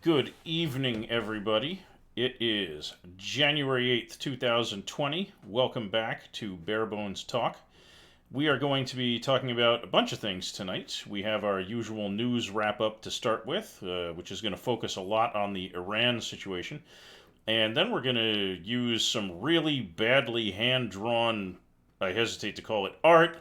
Good evening, everybody. It is January 8th, 2020. Welcome back to Bare Bones Talk. We are going to be talking about a bunch of things tonight. We have our usual news wrap up to start with, which is going to focus a lot on the Iran situation. And then we're going to use some really badly hand drawn, I hesitate to call it art,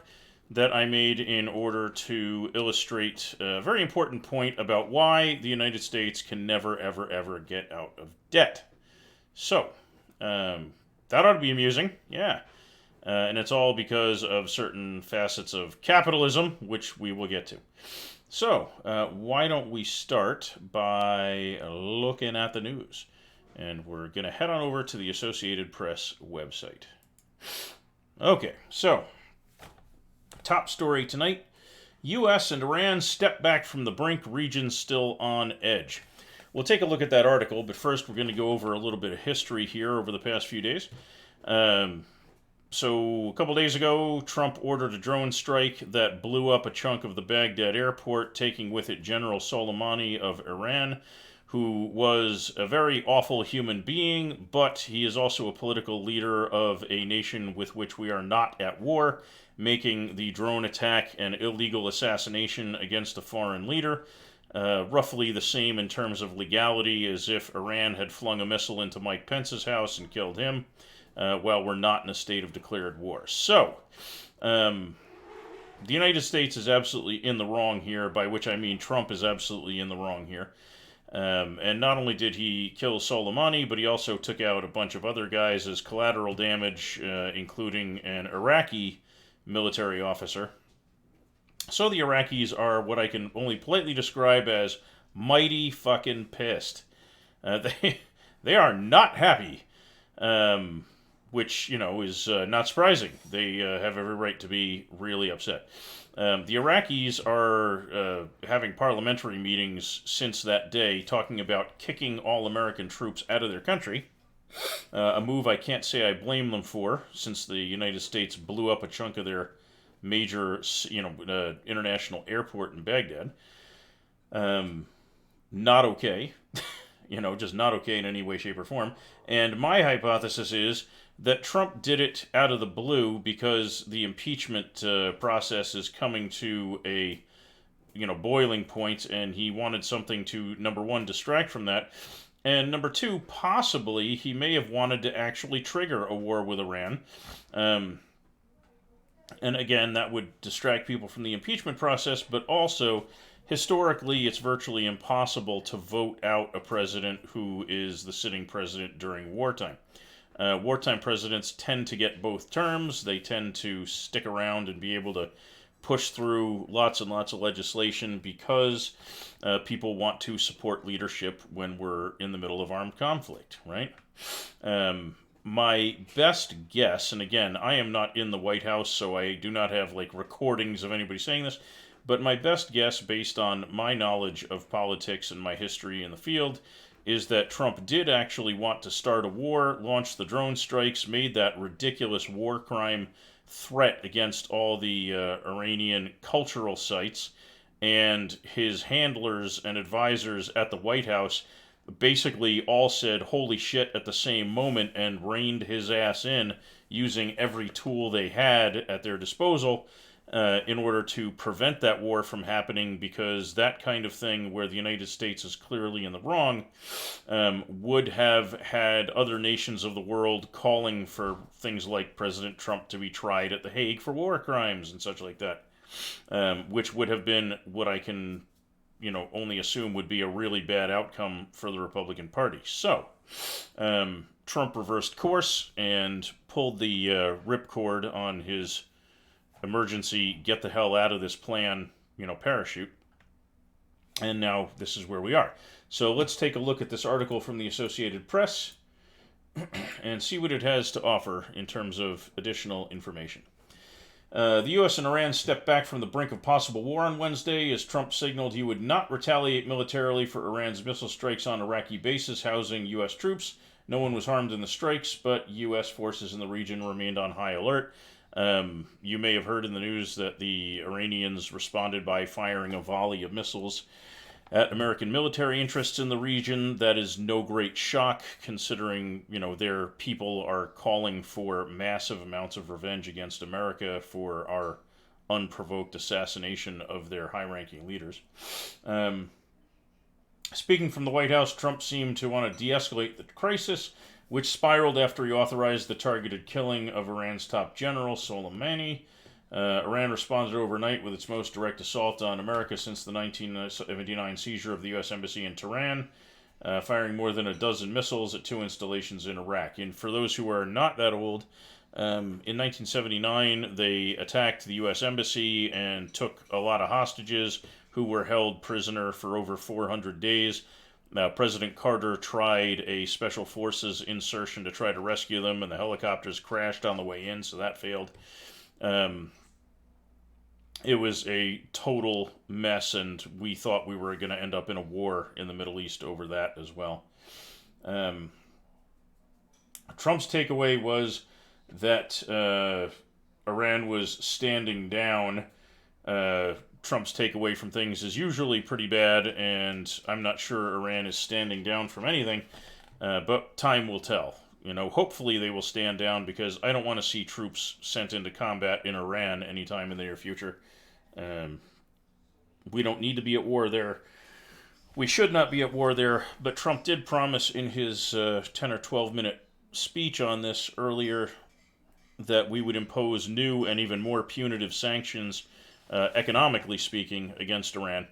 that I made in order to illustrate a very important point about why the United States can never, ever, ever get out of debt. So, that ought to be amusing, yeah. And it's all because of certain facets of capitalism, which we will get to. So, why don't we start by looking at the news? And we're going to head on over to the Associated Press website. Okay, so top story tonight, U.S. and Iran step back from the brink, region still on edge. We'll take a look at that article, but first we're going to go over a little bit of history here over the past few days. So a couple days ago, Trump ordered a drone strike that blew up a chunk of the Baghdad airport, taking with it General Soleimani of Iran, who was a very awful human being, but he is also a political leader of a nation with which we are not at war, making the drone attack an illegal assassination against a foreign leader, roughly the same in terms of legality as if Iran had flung a missile into Mike Pence's house and killed him, while we're not in a state of declared war. So, the United States is absolutely in the wrong here, by which I mean Trump is absolutely in the wrong here. And not only did he kill Soleimani, but he also took out a bunch of other guys as collateral damage, including an Iraqi military officer. So the Iraqis are what I can only politely describe as mighty fucking pissed. They are not happy, which, is not surprising. They have every right to be really upset. The Iraqis are having parliamentary meetings since that day talking about kicking all American troops out of their country. A move I can't say I blame them for, since the United States blew up a chunk of their major, international airport in Baghdad. Not okay. Just not okay in any way, shape, or form. And my hypothesis is that Trump did it out of the blue because the impeachment process is coming to a boiling point, and he wanted something to, number one, distract from that, and number two, possibly he may have wanted to actually trigger a war with Iran. And again, that would distract people from the impeachment process, but also, historically, it's virtually impossible to vote out a president who is the sitting president during wartime. Wartime presidents tend to get both terms. They tend to stick around and be able to push through lots and lots of legislation because people want to support leadership when we're in the middle of armed conflict, right? My best guess, and again, I am not in the White House, so I do not have recordings of anybody saying this, but my best guess, based on my knowledge of politics and my history in the field, is that Trump did actually want to start a war, launch the drone strikes, made that ridiculous war crime threat against all the Iranian cultural sites, and his handlers and advisors at the White House basically all said holy shit at the same moment and reined his ass in using every tool they had at their disposal in order to prevent that war from happening, because that kind of thing, where the United States is clearly in the wrong, would have had other nations of the world calling for things like President Trump to be tried at The Hague for war crimes and such like that, which would have been what I can, only assume would be a really bad outcome for the Republican Party. So, Trump reversed course and pulled the ripcord on his emergency get the hell out of this plan, parachute. And now this is where we are. So let's take a look at this article from the Associated Press and see what it has to offer in terms of additional information. The U.S. and Iran stepped back from the brink of possible war on Wednesday as Trump signaled he would not retaliate militarily for Iran's missile strikes on Iraqi bases housing U.S. troops. No one was harmed in the strikes, but U.S. forces in the region remained on high alert. You may have heard in the news that the Iranians responded by firing a volley of missiles at American military interests in the region. That is no great shock, considering, their people are calling for massive amounts of revenge against America for our unprovoked assassination of their high-ranking leaders. Speaking from the White House, Trump seemed to want to de-escalate the crisis, which spiraled after he authorized the targeted killing of Iran's top general, Soleimani. Iran responded overnight with its most direct assault on America since the 1979 seizure of the U.S. Embassy in Tehran, firing more than a dozen missiles at 2 installations in Iraq. And for those who are not that old, in 1979, they attacked the U.S. Embassy and took a lot of hostages who were held prisoner for over 400 days. President Carter tried a special forces insertion to try to rescue them, and the helicopters crashed on the way in, so that failed. It was a total mess, and we thought we were going to end up in a war in the Middle East over that as well. Trump's takeaway was that Iran was standing down. Trump's takeaway from things is usually pretty bad, and I'm not sure Iran is standing down from anything, but time will tell. Hopefully they will stand down, because I don't want to see troops sent into combat in Iran anytime in the near future. We don't need to be at war there. We should not be at war there, but Trump did promise in his 10 or 12 minute speech on this earlier that we would impose new and even more punitive sanctions, economically speaking, against Iran,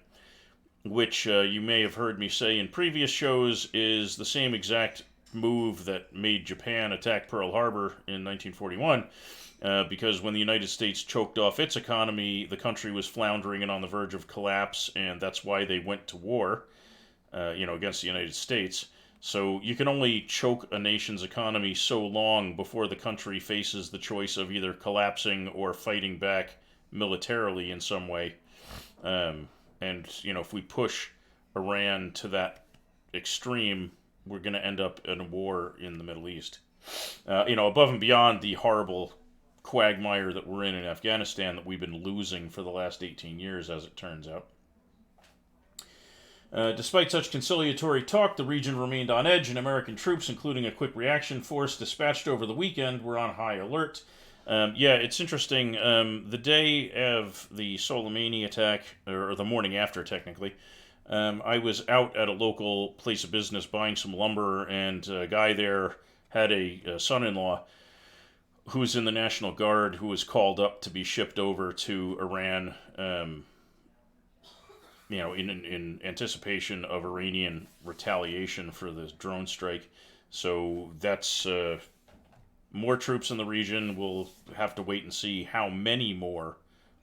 which you may have heard me say in previous shows is the same exact move that made Japan attack Pearl Harbor in 1941, because when the United States choked off its economy, the country was floundering and on the verge of collapse, and that's why they went to war, against the United States. So you can only choke a nation's economy so long before the country faces the choice of either collapsing or fighting back militarily in some way. And, if we push Iran to that extreme, we're going to end up in a war in the Middle East. Above and beyond the horrible quagmire that we're in Afghanistan that we've been losing for the last 18 years, as it turns out. Despite such conciliatory talk, the region remained on edge, and American troops, including a quick reaction force dispatched over the weekend, were on high alert. It's interesting. The day of the Soleimani attack, or the morning after, technically, I was out at a local place of business buying some lumber, and a guy there had a son-in-law who was in the National Guard, who was called up to be shipped over to Iran, in anticipation of Iranian retaliation for the drone strike. So that's more troops in the region. We'll have to wait and see how many more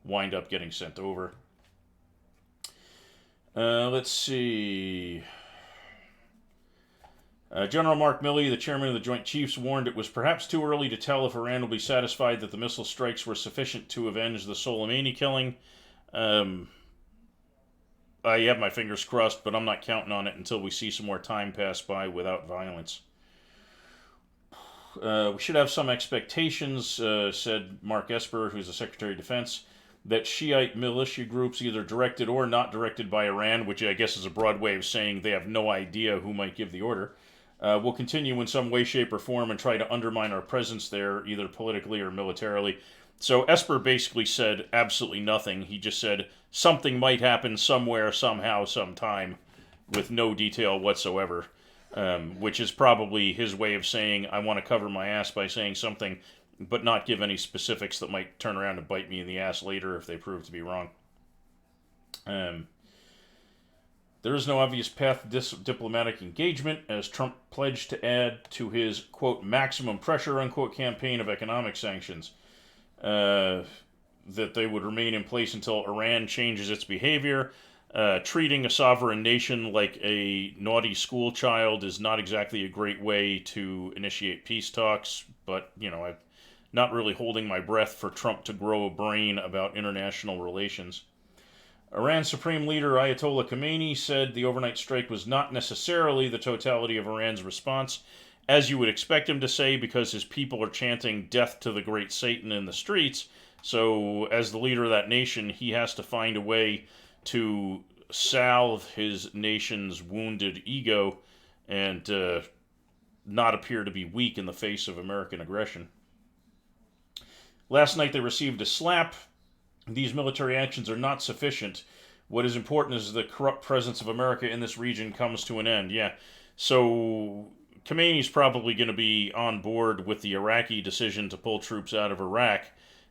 wind up getting sent over. Let's see. General Mark Milley, the chairman of the Joint Chiefs, warned it was perhaps too early to tell if Iran will be satisfied that the missile strikes were sufficient to avenge the Soleimani killing. I have my fingers crossed, but I'm not counting on it until we see some more time pass by without violence. We should have some expectations, said Mark Esper, who's the Secretary of Defense, that Shiite militia groups, either directed or not directed by Iran, which I guess is a broad way of saying they have no idea who might give the order, will continue in some way, shape, or form and try to undermine our presence there, either politically or militarily. So Esper basically said absolutely nothing. He just said something might happen somewhere, somehow, sometime, with no detail whatsoever, which is probably his way of saying, I want to cover my ass by saying something, but not give any specifics that might turn around and bite me in the ass later if they prove to be wrong. There is no obvious path to diplomatic engagement, as Trump pledged to add to his, quote, maximum pressure, unquote, campaign of economic sanctions. That they would remain in place until Iran changes its behavior. Treating a sovereign nation like a naughty school child is not exactly a great way to initiate peace talks, but, I'm not really holding my breath for Trump to grow a brain about international relations. Iran's Supreme Leader Ayatollah Khamenei said the overnight strike was not necessarily the totality of Iran's response, as you would expect him to say, because his people are chanting death to the great Satan in the streets. So as the leader of that nation, he has to find a way to salve his nation's wounded ego and not appear to be weak in the face of American aggression. Last night they received a slap. These military actions are not sufficient. What is important is the corrupt presence of America in this region comes to an end. Yeah. So Khomeini's probably going to be on board with the Iraqi decision to pull troops out of Iraq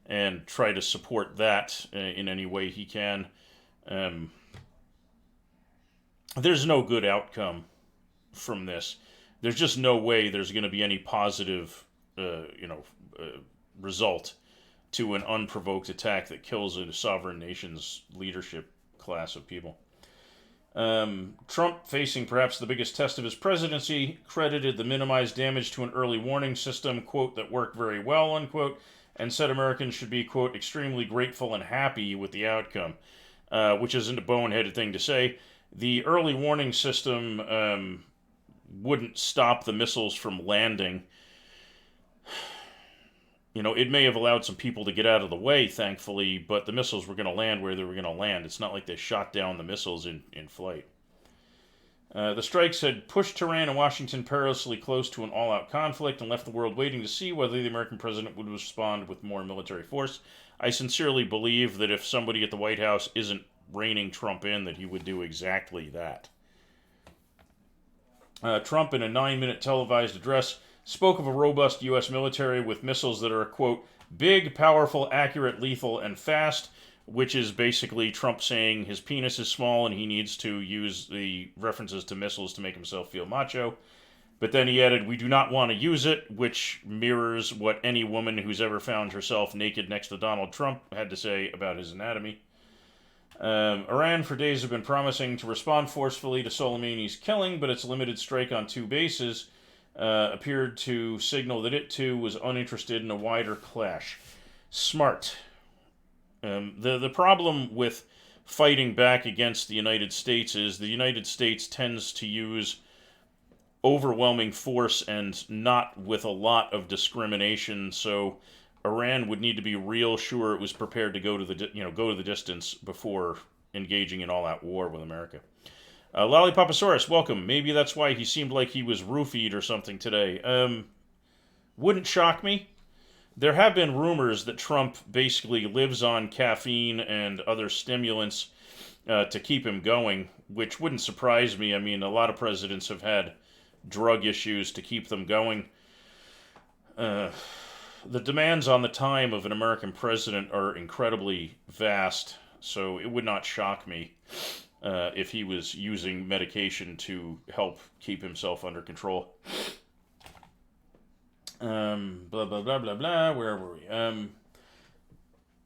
and try to support that in any way he can. There's no good outcome from this. There's just no way there's going to be any positive, result to an unprovoked attack that kills a sovereign nation's leadership class of people. Trump, facing perhaps the biggest test of his presidency, credited the minimized damage to an early warning system, quote, that worked very well, unquote, and said Americans should be, quote, extremely grateful and happy with the outcome, which isn't a boneheaded thing to say. The early warning system wouldn't stop the missiles from landing. It may have allowed some people to get out of the way, thankfully, but the missiles were going to land where they were going to land. It's not like they shot down the missiles in flight. The strikes had pushed Tehran and Washington perilously close to an all-out conflict and left the world waiting to see whether the American president would respond with more military force. I sincerely believe that if somebody at the White House isn't reining Trump in, that he would do exactly that. Trump, in a 9-minute televised address, spoke of a robust U.S. military with missiles that are, quote, big, powerful, accurate, lethal, and fast, which is basically Trump saying his penis is small and he needs to use the references to missiles to make himself feel macho. But then he added, we do not want to use it, which mirrors what any woman who's ever found herself naked next to Donald Trump had to say about his anatomy. Iran for days have been promising to respond forcefully to Soleimani's killing, but its limited strike on 2 bases appeared to signal that it too was uninterested in a wider clash. Smart. The problem with fighting back against the United States is the United States tends to use overwhelming force and not with a lot of discrimination, so Iran would need to be real sure it was prepared to go to the distance before engaging in all-out war with America. Lollipoposaurus, welcome. Maybe that's why he seemed like he was roofied or something today. Wouldn't shock me. There have been rumors that Trump basically lives on caffeine and other stimulants to keep him going, which wouldn't surprise me. I mean, a lot of presidents have had drug issues to keep them going. The demands on the time of an American president are incredibly vast, so it would not shock me if he was using medication to help keep himself under control. Blah, blah, blah, blah, blah. Where were we?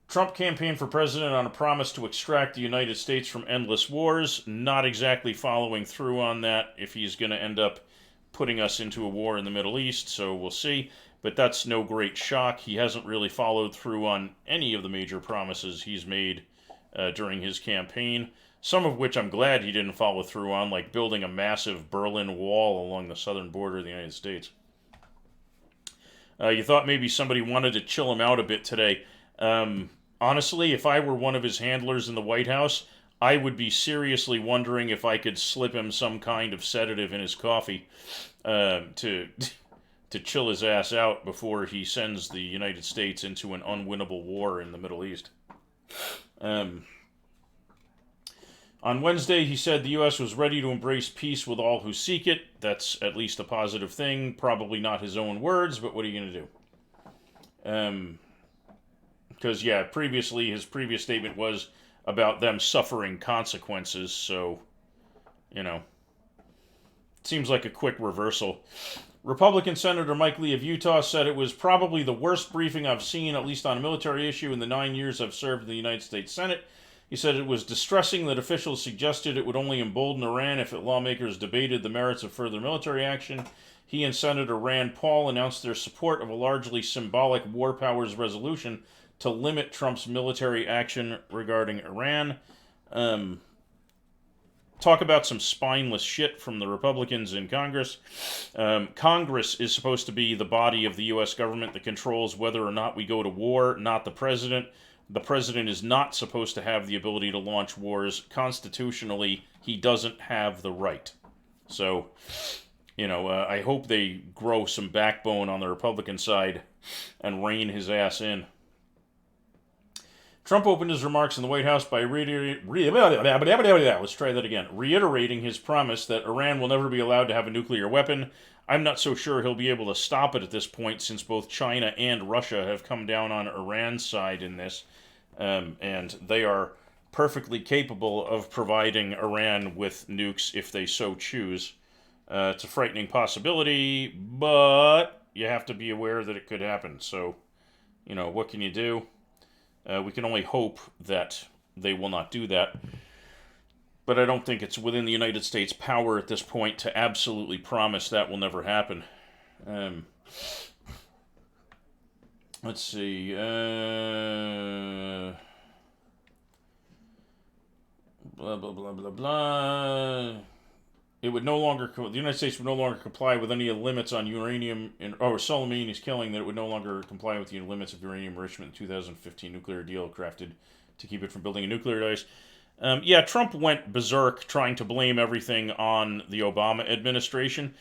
Trump campaigned for president on a promise to extract the United States from endless wars. Not exactly following through on that if he's going to end up putting us into a war in the Middle East, so we'll see. But that's no great shock. He hasn't really followed through on any of the major promises he's made during his campaign, some of which I'm glad he didn't follow through on, like building a massive Berlin Wall along the southern border of the United States. You thought maybe somebody wanted to chill him out a bit today. Honestly, if I were one of his handlers in the White House, I would be seriously wondering if I could slip him some kind of sedative in his coffee to chill his ass out before he sends the United States into an unwinnable war in the Middle East. On Wednesday, he said the U.S. was ready to embrace peace with all who seek it. That's at least a positive thing. Probably not his own words, but what are you going to do? Because, previously, his previous statement was about them suffering consequences, so, it seems like a quick reversal. Republican Senator Mike Lee of Utah said it was probably the worst briefing I've seen, at least on a military issue, in the 9 years I've served in the United States Senate. He said it was distressing that officials suggested it would only embolden Iran if lawmakers debated the merits of further military action. He and Senator Rand Paul announced their support of a largely symbolic war powers resolution to limit Trump's military action regarding Iran. Talk about some spineless shit from the Republicans in Congress. Congress is supposed to be the body of the U.S. government that controls whether or not we go to war, not the president. The president is not supposed to have the ability to launch wars. Constitutionally, he doesn't have the right. So, I hope they grow some backbone on the Republican side and rein his ass in. Trump opened his remarks in the White House by reiterating his promise that Iran will never be allowed to have a nuclear weapon. I'm not so sure he'll be able to stop it at this point, since both China and Russia have come down on Iran's side in this, and they are perfectly capable of providing Iran with nukes if they so choose. It's a frightening possibility, but you have to be aware that it could happen. So, what can you do? We can only hope that they will not do that. But I don't think it's within the United States' power at this point to absolutely promise that will never happen. Let's see. Blah, blah, blah, blah, blah. The United States would no longer comply with any limits on uranium, Soleimani's killing, that it would no longer comply with the limits of uranium enrichment in the 2015 nuclear deal crafted to keep it from building a nuclear device. Trump went berserk trying to blame everything on the Obama administration.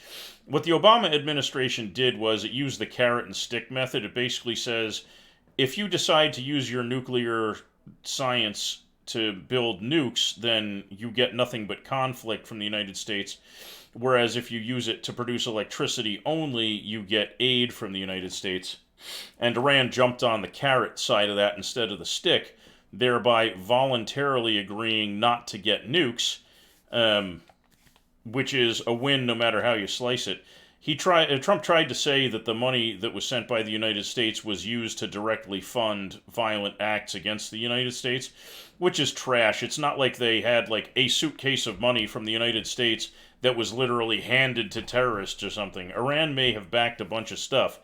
What the Obama administration did was it used the carrot and stick method. It basically says, if you decide to use your nuclear science to build nukes, then you get nothing but conflict from the United States. Whereas if you use it to produce electricity only, you get aid from the United States. And Iran jumped on the carrot side of that instead of the stick, thereby voluntarily agreeing not to get nukes, which is a win no matter how you slice it. Trump tried to say that the money that was sent by the United States was used to directly fund violent acts against the United States, which is trash. It's not like they had a suitcase of money from the United States that was literally handed to terrorists or something. Iran may have backed a bunch of stuff,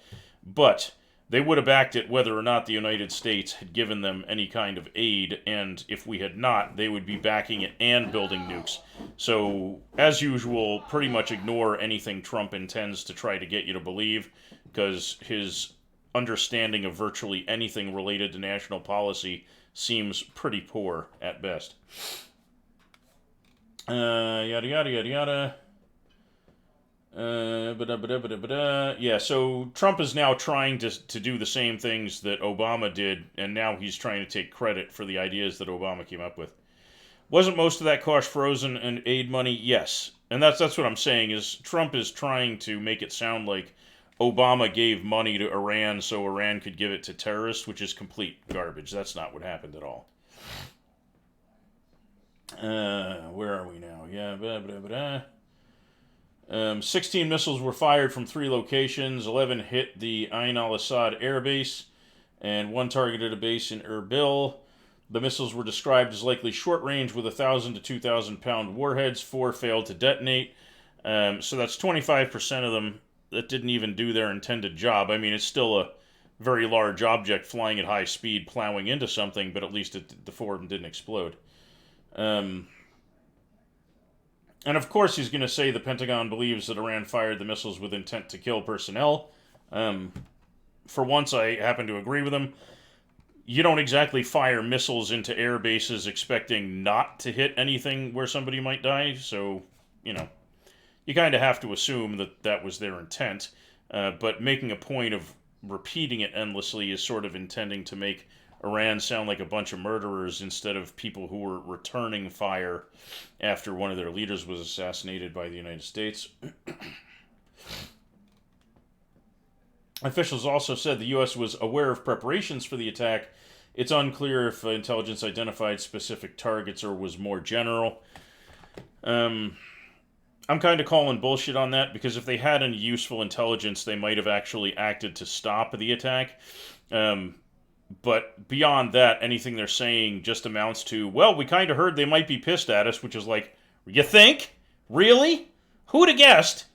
but they would have backed it whether or not the United States had given them any kind of aid, and if we had not, they would be backing it and building nukes. So, as usual, pretty much ignore anything Trump intends to try to get you to believe, because his understanding of virtually anything related to national policy seems pretty poor at best. Yada yada yada yada. So Trump is now trying to do the same things that Obama did, and now he's trying to take credit for the ideas that Obama came up with. Wasn't most of that cost frozen and aid money? Yes. And that's what I'm saying, is Trump is trying to make it sound like Obama gave money to Iran so Iran could give it to terrorists, which is complete garbage. That's not what happened at all. Where are we now? 16 missiles were fired from 3 locations. 11 hit the Ain al-Assad air base, and 1 targeted a base in Erbil. The missiles were described as likely short range with 1,000 to 2,000 pound warheads. 4 failed to detonate. So that's 25% of them that didn't even do their intended job. I mean, it's still a very large object flying at high speed, plowing into something, but at least the 4 of them didn't explode. And of course he's going to say the Pentagon believes that Iran fired the missiles with intent to kill personnel. For once, I happen to agree with him. You don't exactly fire missiles into air bases expecting not to hit anything where somebody might die, so, you kind of have to assume that that was their intent. But making a point of repeating it endlessly is sort of intending to make Iran sound like a bunch of murderers instead of people who were returning fire after one of their leaders was assassinated by the United States. Officials also said the U.S. was aware of preparations for the attack. It's unclear if intelligence identified specific targets or was more general. I'm kind of calling bullshit on that, because if they had any useful intelligence, they might have actually acted to stop the attack. But beyond that, anything they're saying just amounts to, well, we kind of heard they might be pissed at us, which is like, you think? Really? Who'd have guessed?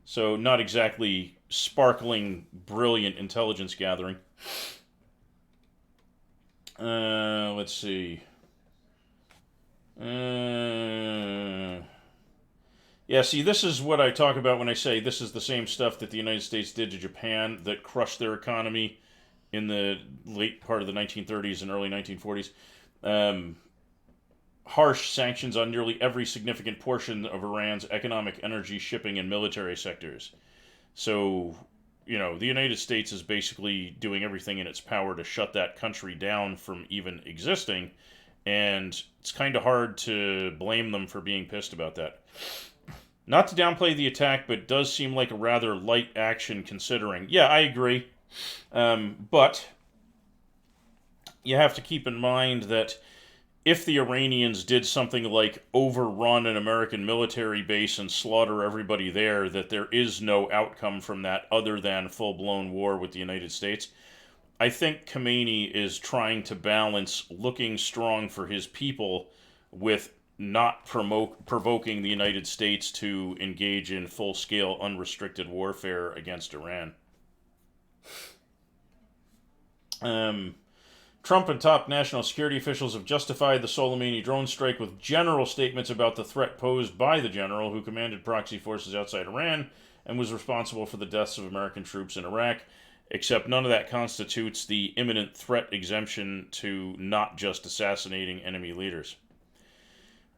So not exactly sparkling, brilliant intelligence gathering. Let's see. See, this is what I talk about when I say this is the same stuff that the United States did to Japan that crushed their economy in the late part of the 1930s and early 1940s. Um, Harsh sanctions on nearly every significant portion of Iran's economic, energy, shipping, and military sectors. So, the United States is basically doing everything in its power to shut that country down from even existing, and it's kind of hard to blame them for being pissed about that. Not to downplay the attack, but it does seem like a rather light action considering. Yeah, I agree. But you have to keep in mind that if the Iranians did something like overrun an American military base and slaughter everybody there, that there is no outcome from that other than full-blown war with the United States. I think Khomeini is trying to balance looking strong for his people with not provoking the United States to engage in full-scale unrestricted warfare against Iran. Trump and top national security officials have justified the Soleimani drone strike with general statements about the threat posed by the general who commanded proxy forces outside Iran and was responsible for the deaths of American troops in Iraq, except none of that constitutes the imminent threat exemption to not just assassinating enemy leaders.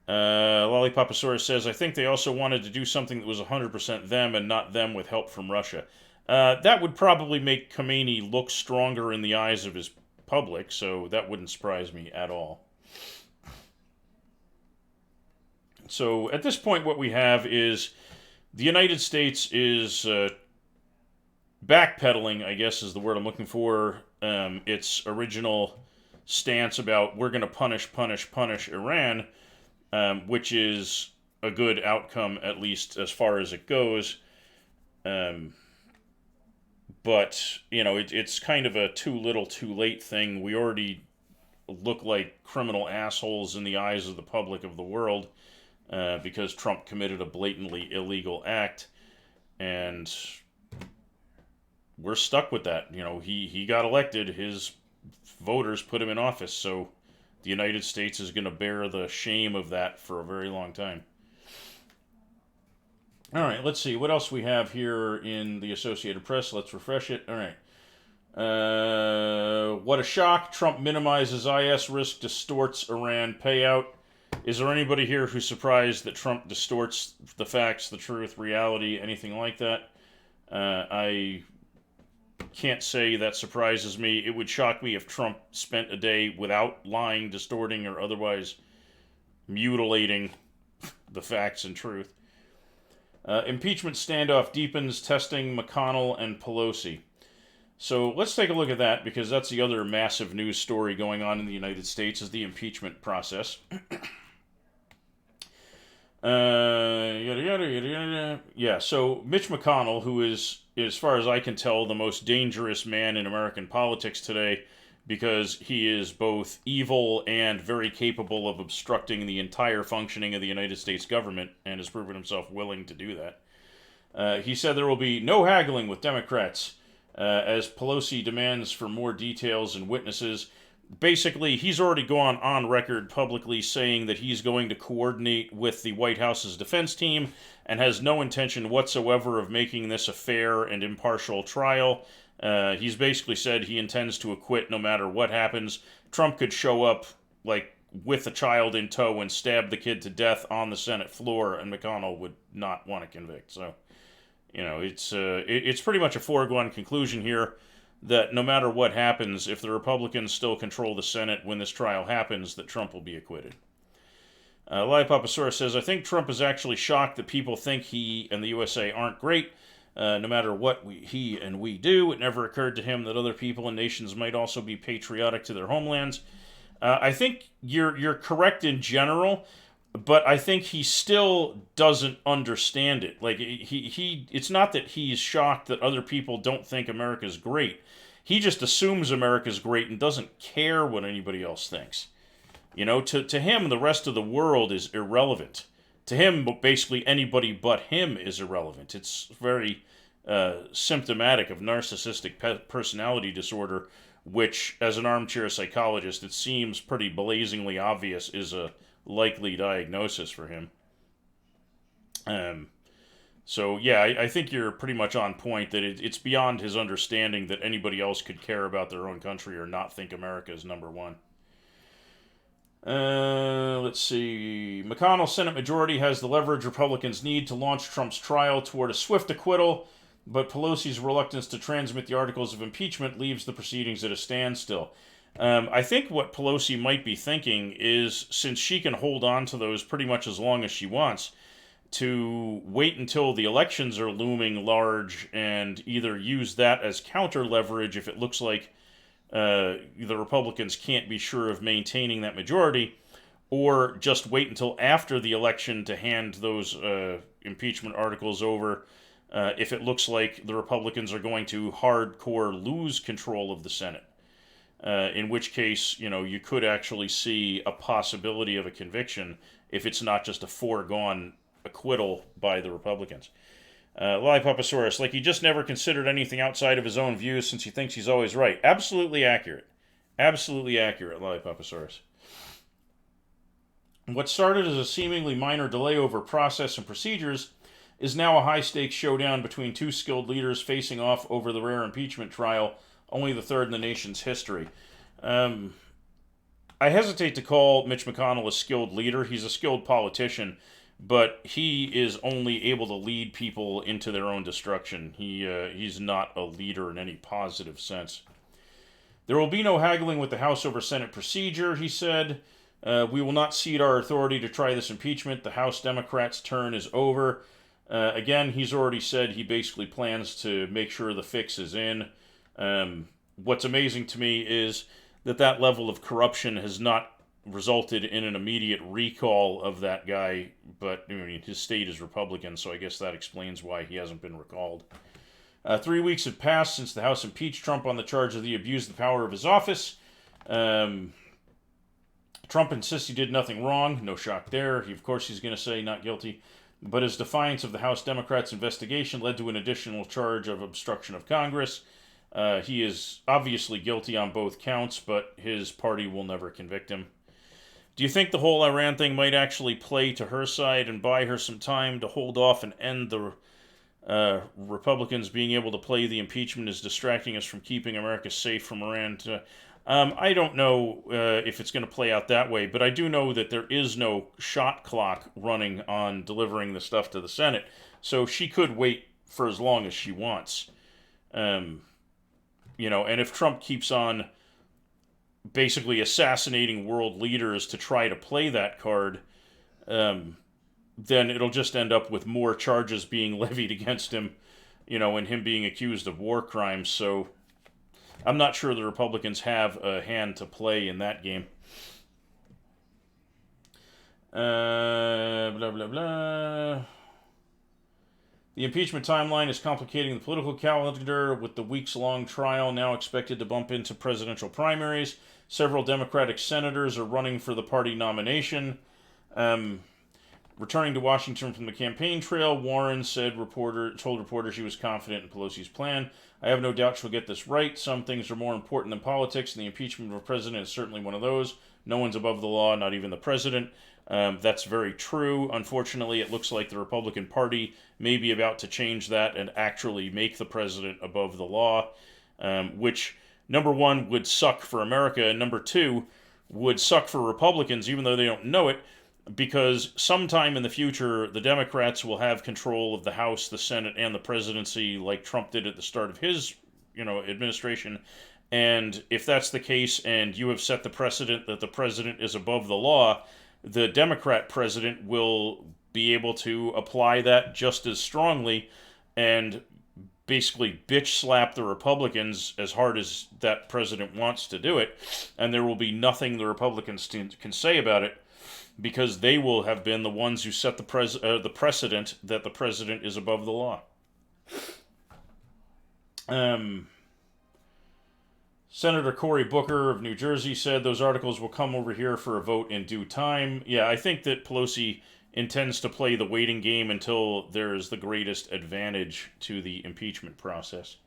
Lollipoposaurus says, I think they also wanted to do something that was 100% them and not them with help from Russia. That would probably make Khomeini look stronger in the eyes of his public, so that wouldn't surprise me at all. So at this point, what we have is the United States is backpedaling, I guess is the word I'm looking for, its original stance about we're going to punish Iran, which is a good outcome, at least as far as it goes. But, it's kind of a too little, too late thing. We already look like criminal assholes in the eyes of the public of the world because Trump committed a blatantly illegal act. And we're stuck with that. He got elected. His voters put him in office. So the United States is going to bear the shame of that for a very long time. All right, let's see what else we have here in the Associated Press. Let's refresh it. All right. What a shock. Trump minimizes IS risk, distorts Iran payout. Is there anybody here who's surprised that Trump distorts the facts, the truth, reality, anything like that? I can't say that surprises me. It would shock me if Trump spent a day without lying, distorting, or otherwise mutilating the facts and truth. Impeachment standoff deepens, testing McConnell and Pelosi. So let's take a look at that, because that's the other massive news story going on in the United States, is the impeachment process. Yeah, so Mitch McConnell, who is, as far as I can tell, the most dangerous man in American politics today, because he is both evil and very capable of obstructing the entire functioning of the United States government, and has proven himself willing to do that. He said there will be no haggling with Democrats, as Pelosi demands for more details and witnesses. Basically, he's already gone on record publicly saying that he's going to coordinate with the White House's defense team and has no intention whatsoever of making this a fair and impartial trial. He's basically said he intends to acquit no matter what happens. Trump could show up, with a child in tow and stab the kid to death on the Senate floor, and McConnell would not want to convict. So, it's pretty much a foregone conclusion here that no matter what happens, if the Republicans still control the Senate when this trial happens, that Trump will be acquitted. Lollipoposaurus says, I think Trump is actually shocked that people think he and the USA aren't great. No matter what he and we do, it never occurred to him that other people and nations might also be patriotic to their homelands. I think you're correct in general, but I think he still doesn't understand it. It's not that he's shocked that other people don't think America's great. He just assumes America's great and doesn't care what anybody else thinks. To him, the rest of the world is irrelevant. To him, basically anybody but him is irrelevant. It's very symptomatic of narcissistic personality disorder, which, as an armchair psychologist, it seems pretty blazingly obvious is a likely diagnosis for him. So, yeah, I think you're pretty much on point that it's beyond his understanding that anybody else could care about their own country or not think America is number one. Let's see. McConnell's Senate majority has the leverage Republicans need to launch Trump's trial toward a swift acquittal, but Pelosi's reluctance to transmit the articles of impeachment leaves the proceedings at a standstill. I think what Pelosi might be thinking is, since she can hold on to those pretty much as long as she wants, to wait until the elections are looming large and either use that as counter leverage if it looks like the Republicans can't be sure of maintaining that majority, or just wait until after the election to hand those impeachment articles over if it looks like the Republicans are going to hardcore lose control of the Senate. In which case, you could actually see a possibility of a conviction if it's not just a foregone acquittal by the Republicans. Lollipoposaurus, like he just never considered anything outside of his own views since he thinks he's always right. Absolutely accurate. Absolutely accurate, Lollipoposaurus. What started as a seemingly minor delay over process and procedures is now a high-stakes showdown between two skilled leaders facing off over the rare impeachment trial, only the third in the nation's history. I hesitate to call Mitch McConnell a skilled leader. He's a skilled politician, but he is only able to lead people into their own destruction. He's not a leader in any positive sense. There will be no haggling with the House over Senate procedure, he said. We will not cede our authority to try this impeachment. The House Democrats' turn is over. Again, he's already said he basically plans to make sure the fix is in. What's amazing to me is that level of corruption has not resulted in an immediate recall of that guy, but I mean, his state is Republican, so I guess that explains why he hasn't been recalled. 3 weeks have passed since the House impeached Trump on the charge that he abused the power of his office. Trump insists he did nothing wrong. No shock there. Of course, he's going to say not guilty. But his defiance of the House Democrats' investigation led to an additional charge of obstruction of Congress. He is obviously guilty on both counts, but his party will never convict him. Do you think the whole Iran thing might actually play to her side and buy her some time to hold off and end the Republicans being able to play the impeachment as distracting us from keeping America safe from Iran? I don't know if it's going to play out that way, but I do know that there is no shot clock running on delivering the stuff to the Senate, so she could wait for as long as she wants. And if Trump keeps on basically assassinating world leaders to try to play that card, then it'll just end up with more charges being levied against him, and him being accused of war crimes. So I'm not sure the Republicans have a hand to play in that game. Blah, blah, blah. The impeachment timeline is complicating the political calendar with the weeks-long trial now expected to bump into presidential primaries. Several Democratic senators are running for the party nomination. Returning to Washington from the campaign trail, Warren told reporters she was confident in Pelosi's plan. I have no doubt she'll get this right. Some things are more important than politics, and the impeachment of a president is certainly one of those. No one's above the law, not even the president. That's very true. Unfortunately, it looks like the Republican Party may be about to change that and actually make the president above the law, which, number one, would suck for America, and number two, would suck for Republicans, even though they don't know it, because sometime in the future, the Democrats will have control of the House, the Senate, and the presidency like Trump did at the start of his, administration. And if that's the case, and you have set the precedent that the president is above the law, the Democrat president will be able to apply that just as strongly and basically bitch slap the Republicans as hard as that president wants to do it. And there will be nothing the Republicans can say about it, because they will have been the ones who set the precedent that the president is above the law. Senator Cory Booker of New Jersey said those articles will come over here for a vote in due time. Yeah, I think that Pelosi intends to play the waiting game until there's the greatest advantage to the impeachment process.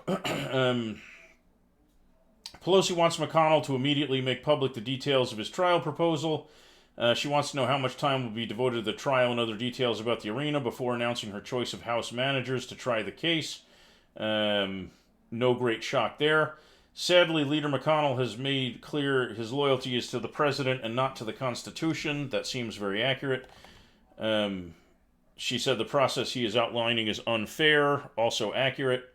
Pelosi wants McConnell to immediately make public the details of his trial proposal. She wants to know how much time will be devoted to the trial and other details about the arena before announcing her choice of House managers to try the case. No great shock there. Sadly, Leader McConnell has made clear his loyalty is to the president and not to the Constitution. That seems very accurate. She said the process he is outlining is unfair, also accurate.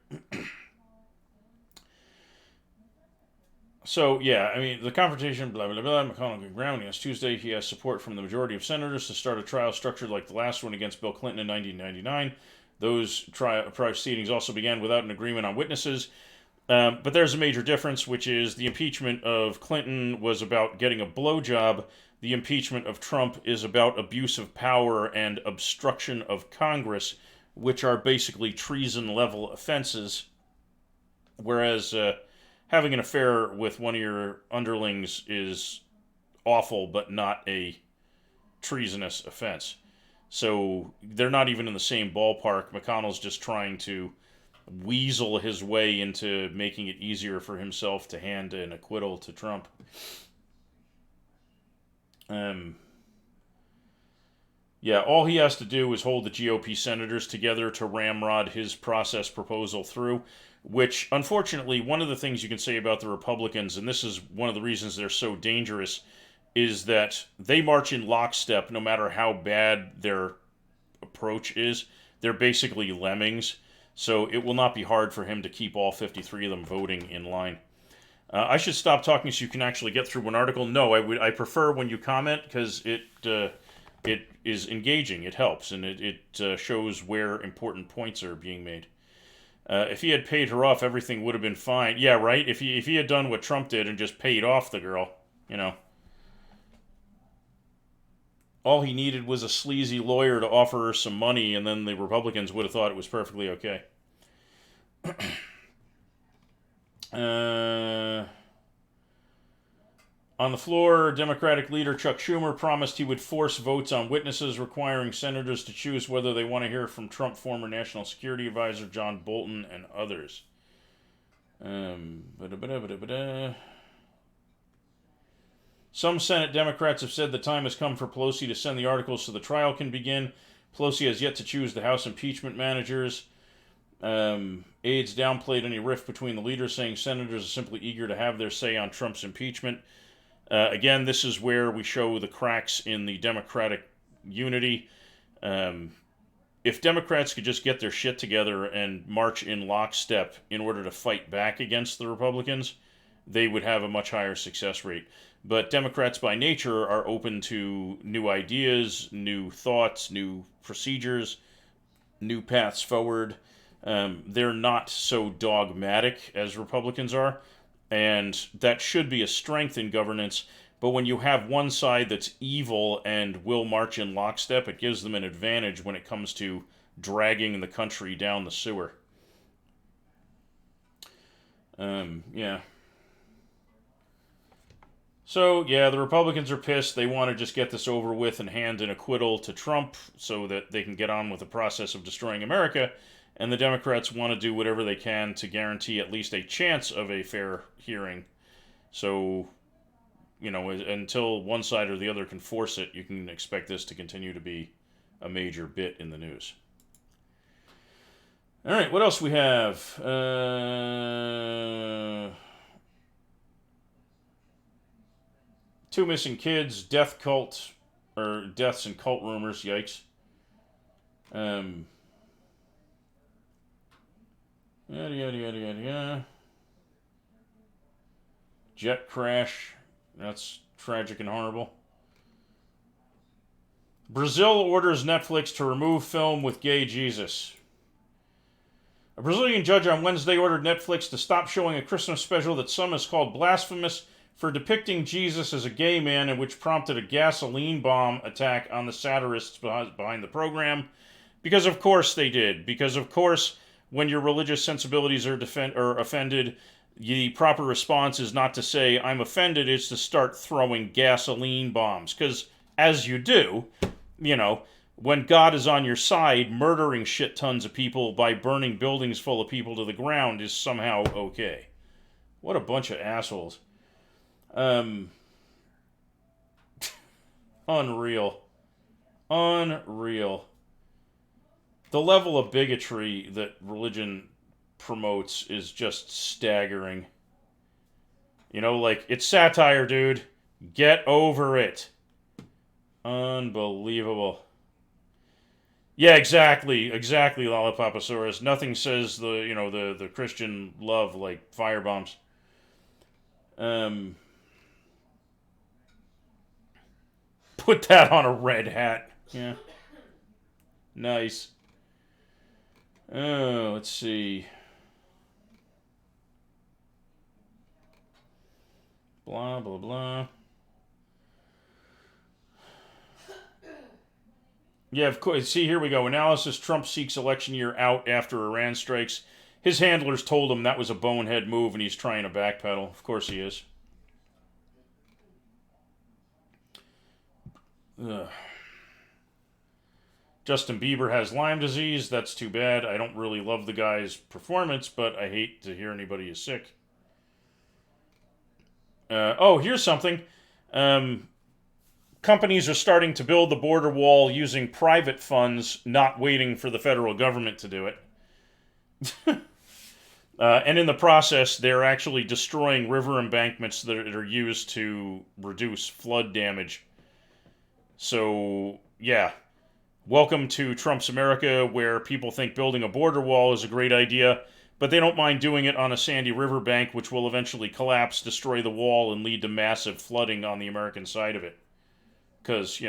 So, yeah, I mean, the confrontation, blah, blah, blah, McConnell ground. Yes, Tuesday he has support from the majority of senators to start a trial structured like the last one against Bill Clinton in 1999. Those proceedings also began without an agreement on witnesses. But there's a major difference, which is the impeachment of Clinton was about getting a blowjob. The impeachment of Trump is about abuse of power and obstruction of Congress, which are basically treason-level offenses. Whereas having an affair with one of your underlings is awful, but not a treasonous offense. So they're not even in the same ballpark. McConnell's just trying to weasel his way into making it easier for himself to hand an acquittal to Trump. Yeah, all he has to do is hold the GOP senators together to ramrod his process proposal through, which, unfortunately, one of the things you can say about the Republicans, and this is one of the reasons they're so dangerous, is that they march in lockstep no matter how bad their approach is. They're basically lemmings, so it will not be hard for him to keep all 53 of them voting in line. I should stop talking so you can actually get through one article. No, I prefer when you comment because it is engaging. It helps, and it shows where important points are being made. If he had paid her off, everything would have been fine. Yeah, right? If he had done what Trump did and just paid off the girl, you know. All he needed was a sleazy lawyer to offer her some money, and then the Republicans would have thought it was perfectly okay. On the floor, Democratic leader Chuck Schumer promised he would force votes on witnesses, requiring senators to choose whether they want to hear from Trump former National Security Advisor John Bolton and others. Some Senate Democrats have said the time has come for Pelosi to send the articles so the trial can begin. Pelosi has yet to choose the House impeachment managers. Aides downplayed any rift between the leaders, saying senators are simply eager to have their say on Trump's impeachment. Again, this is where we show the cracks in the Democratic unity. If Democrats could just get their shit together and march in lockstep in order to fight back against the Republicans, they would have a much higher success rate. But Democrats by nature are open to new ideas, new thoughts, new procedures, new paths forward. They're not so dogmatic as Republicans are, and that should be a strength in governance. But when you have one side that's evil and will march in lockstep, it gives them an advantage when it comes to dragging the country down the sewer. Yeah. So, yeah, the Republicans are pissed. They want to just get this over with and hand an acquittal to Trump so that they can get on with the process of destroying America. And the Democrats want to do whatever they can to guarantee at least a chance of a fair hearing. So, you know, until one side or the other can force it, you can expect this to continue to be a major bit in the news. All right, what else we have? Two missing kids, deaths and cult rumors, yikes. Yada, yada, yada, yada, yada. Jet crash. That's tragic and horrible. Brazil orders Netflix to remove film with gay Jesus. A Brazilian judge on Wednesday ordered Netflix to stop showing a Christmas special that some has called blasphemous for depicting Jesus as a gay man, and which prompted a gasoline bomb attack on the satirists behind the program. Because of course they did. Because of course, when your religious sensibilities are offended, the proper response is not to say, I'm offended, it's to start throwing gasoline bombs. Because, as you do, you know, when God is on your side, murdering shit tons of people by burning buildings full of people to the ground is somehow okay. What a bunch of assholes. Unreal. Unreal. The level of bigotry that religion promotes is just staggering. Like, it's satire, dude. Get over it. Unbelievable. Yeah, exactly, Lollipoposaurus. Nothing says the Christian love like firebombs. Um, put that on a red hat. Yeah, nice. Oh, let's see. Blah blah blah. Yeah, of course. See, here we go. Analysis: Trump seeks election year out after Iran strikes. His handlers told him that was a bonehead move, and he's trying to backpedal. Of course, he is. Ugh. Justin Bieber has Lyme disease. That's too bad. I don't really love the guy's performance, but I hate to hear anybody is sick. Oh, here's something. Um, Companies are starting to build the border wall using private funds, not waiting for the federal government to do it. And in the process, they're actually destroying river embankments that are used to reduce flood damage. So, yeah. Welcome to Trump's America, where people think building a border wall is a great idea, but they don't mind doing it on a sandy riverbank, which will eventually collapse, destroy the wall, and lead to massive flooding on the American side of it. Because,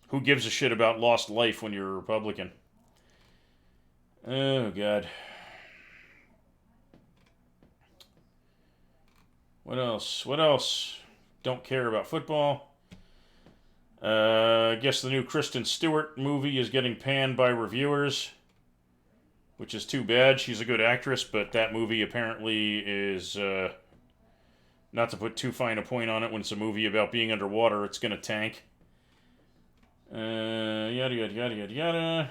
who gives a shit about lost life when you're a Republican? Oh, God. What else? What else? Don't care about football. I guess the new Kristen Stewart movie is getting panned by reviewers, which is too bad. She's a good actress, but that movie apparently is, not to put too fine a point on it, when it's a movie about being underwater, it's going to tank. Yada, yada, yada, yada, yada.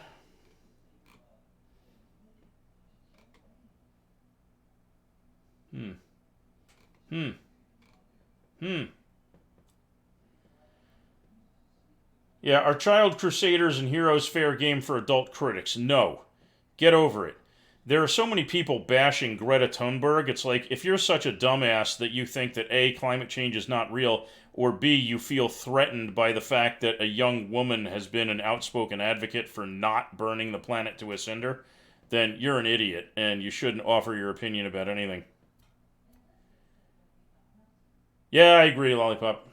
Hmm. Hmm. Hmm. Yeah, are child crusaders and heroes fair game for adult critics? No. Get over it. There are so many people bashing Greta Thunberg. It's like, if you're such a dumbass that you think that A, climate change is not real, or B, you feel threatened by the fact that a young woman has been an outspoken advocate for not burning the planet to a cinder, then you're an idiot and you shouldn't offer your opinion about anything. Yeah, I agree, Lollipop.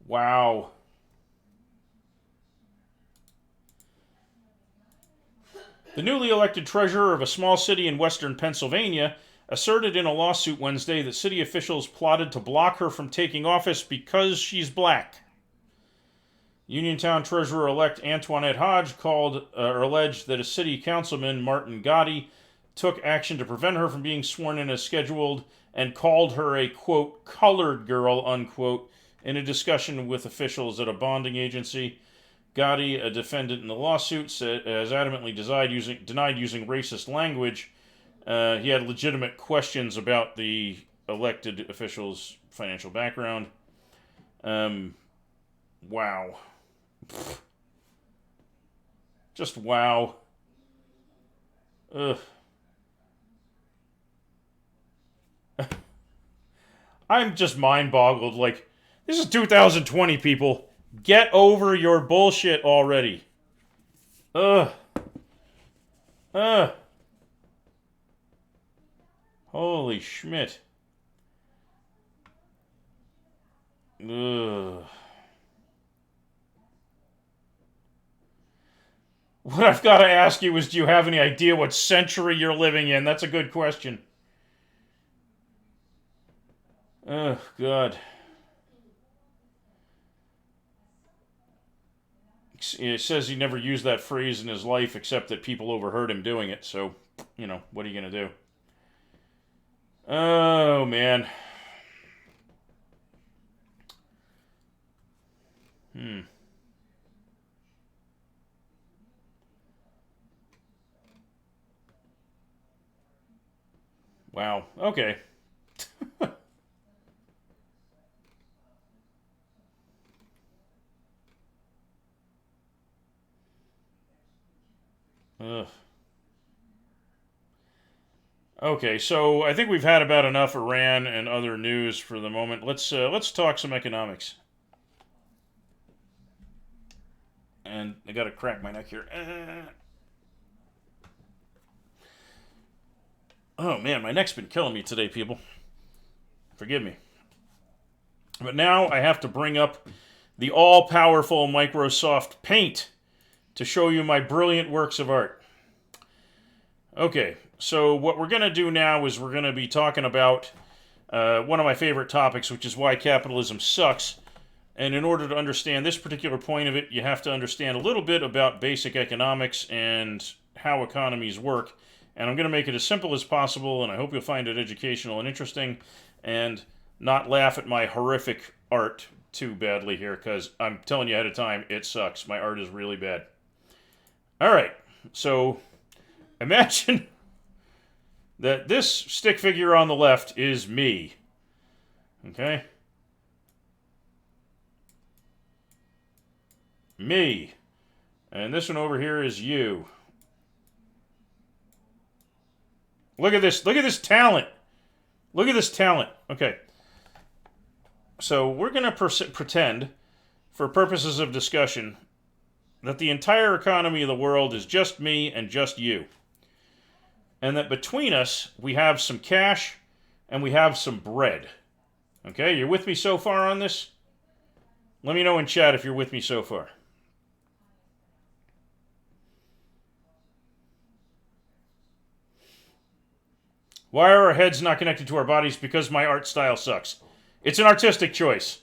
Wow. The newly elected treasurer of a small city in western Pennsylvania asserted in a lawsuit Wednesday that city officials plotted to block her from taking office because she's black. Uniontown Treasurer-elect Antoinette Hodge called or alleged that a city councilman, Martin Gotti, took action to prevent her from being sworn in as scheduled and called her a, quote, colored girl, unquote, in a discussion with officials at a bonding agency. Gotti, a defendant in the lawsuit, has adamantly denied using racist language. He had legitimate questions about the elected official's financial background. Wow. Just wow. Ugh. I'm just mind boggled. Like, this is 2020, people. Get over your bullshit already. Ugh. Ugh. Holy Schmidt. Ugh. What I've got to ask you is, do you have any idea what century you're living in? That's a good question. Oh, God. It says he never used that phrase in his life except that people overheard him doing it. So, what are you going to do? Oh, man. Hmm. Wow. Okay. Ugh. Okay, so I think we've had about enough Iran and other news for the moment. Let's talk some economics. And I gotta crack my neck here. Oh man, my neck's been killing me today, people. Forgive me. But now I have to bring up the all-powerful Microsoft Paint to show you my brilliant works of art. Okay, so what we're going to do now is we're going to be talking about one of my favorite topics, which is why capitalism sucks. And in order to understand this particular point of it, you have to understand a little bit about basic economics and how economies work. And I'm going to make it as simple as possible, and I hope you'll find it educational and interesting, and not laugh at my horrific art too badly here, because I'm telling you ahead of time, it sucks. My art is really bad. All right, so imagine that this stick figure on the left is me. Okay? Me. And this one over here is you. Look at this. Look at this talent. Look at this talent. Okay. So we're going to pretend, for purposes of discussion, that the entire economy of the world is just me and just you. And that between us, we have some cash and we have some bread. Okay, you're with me so far on this? Let me know in chat if you're with me so far. Why are our heads not connected to our bodies? Because my art style sucks. It's an artistic choice.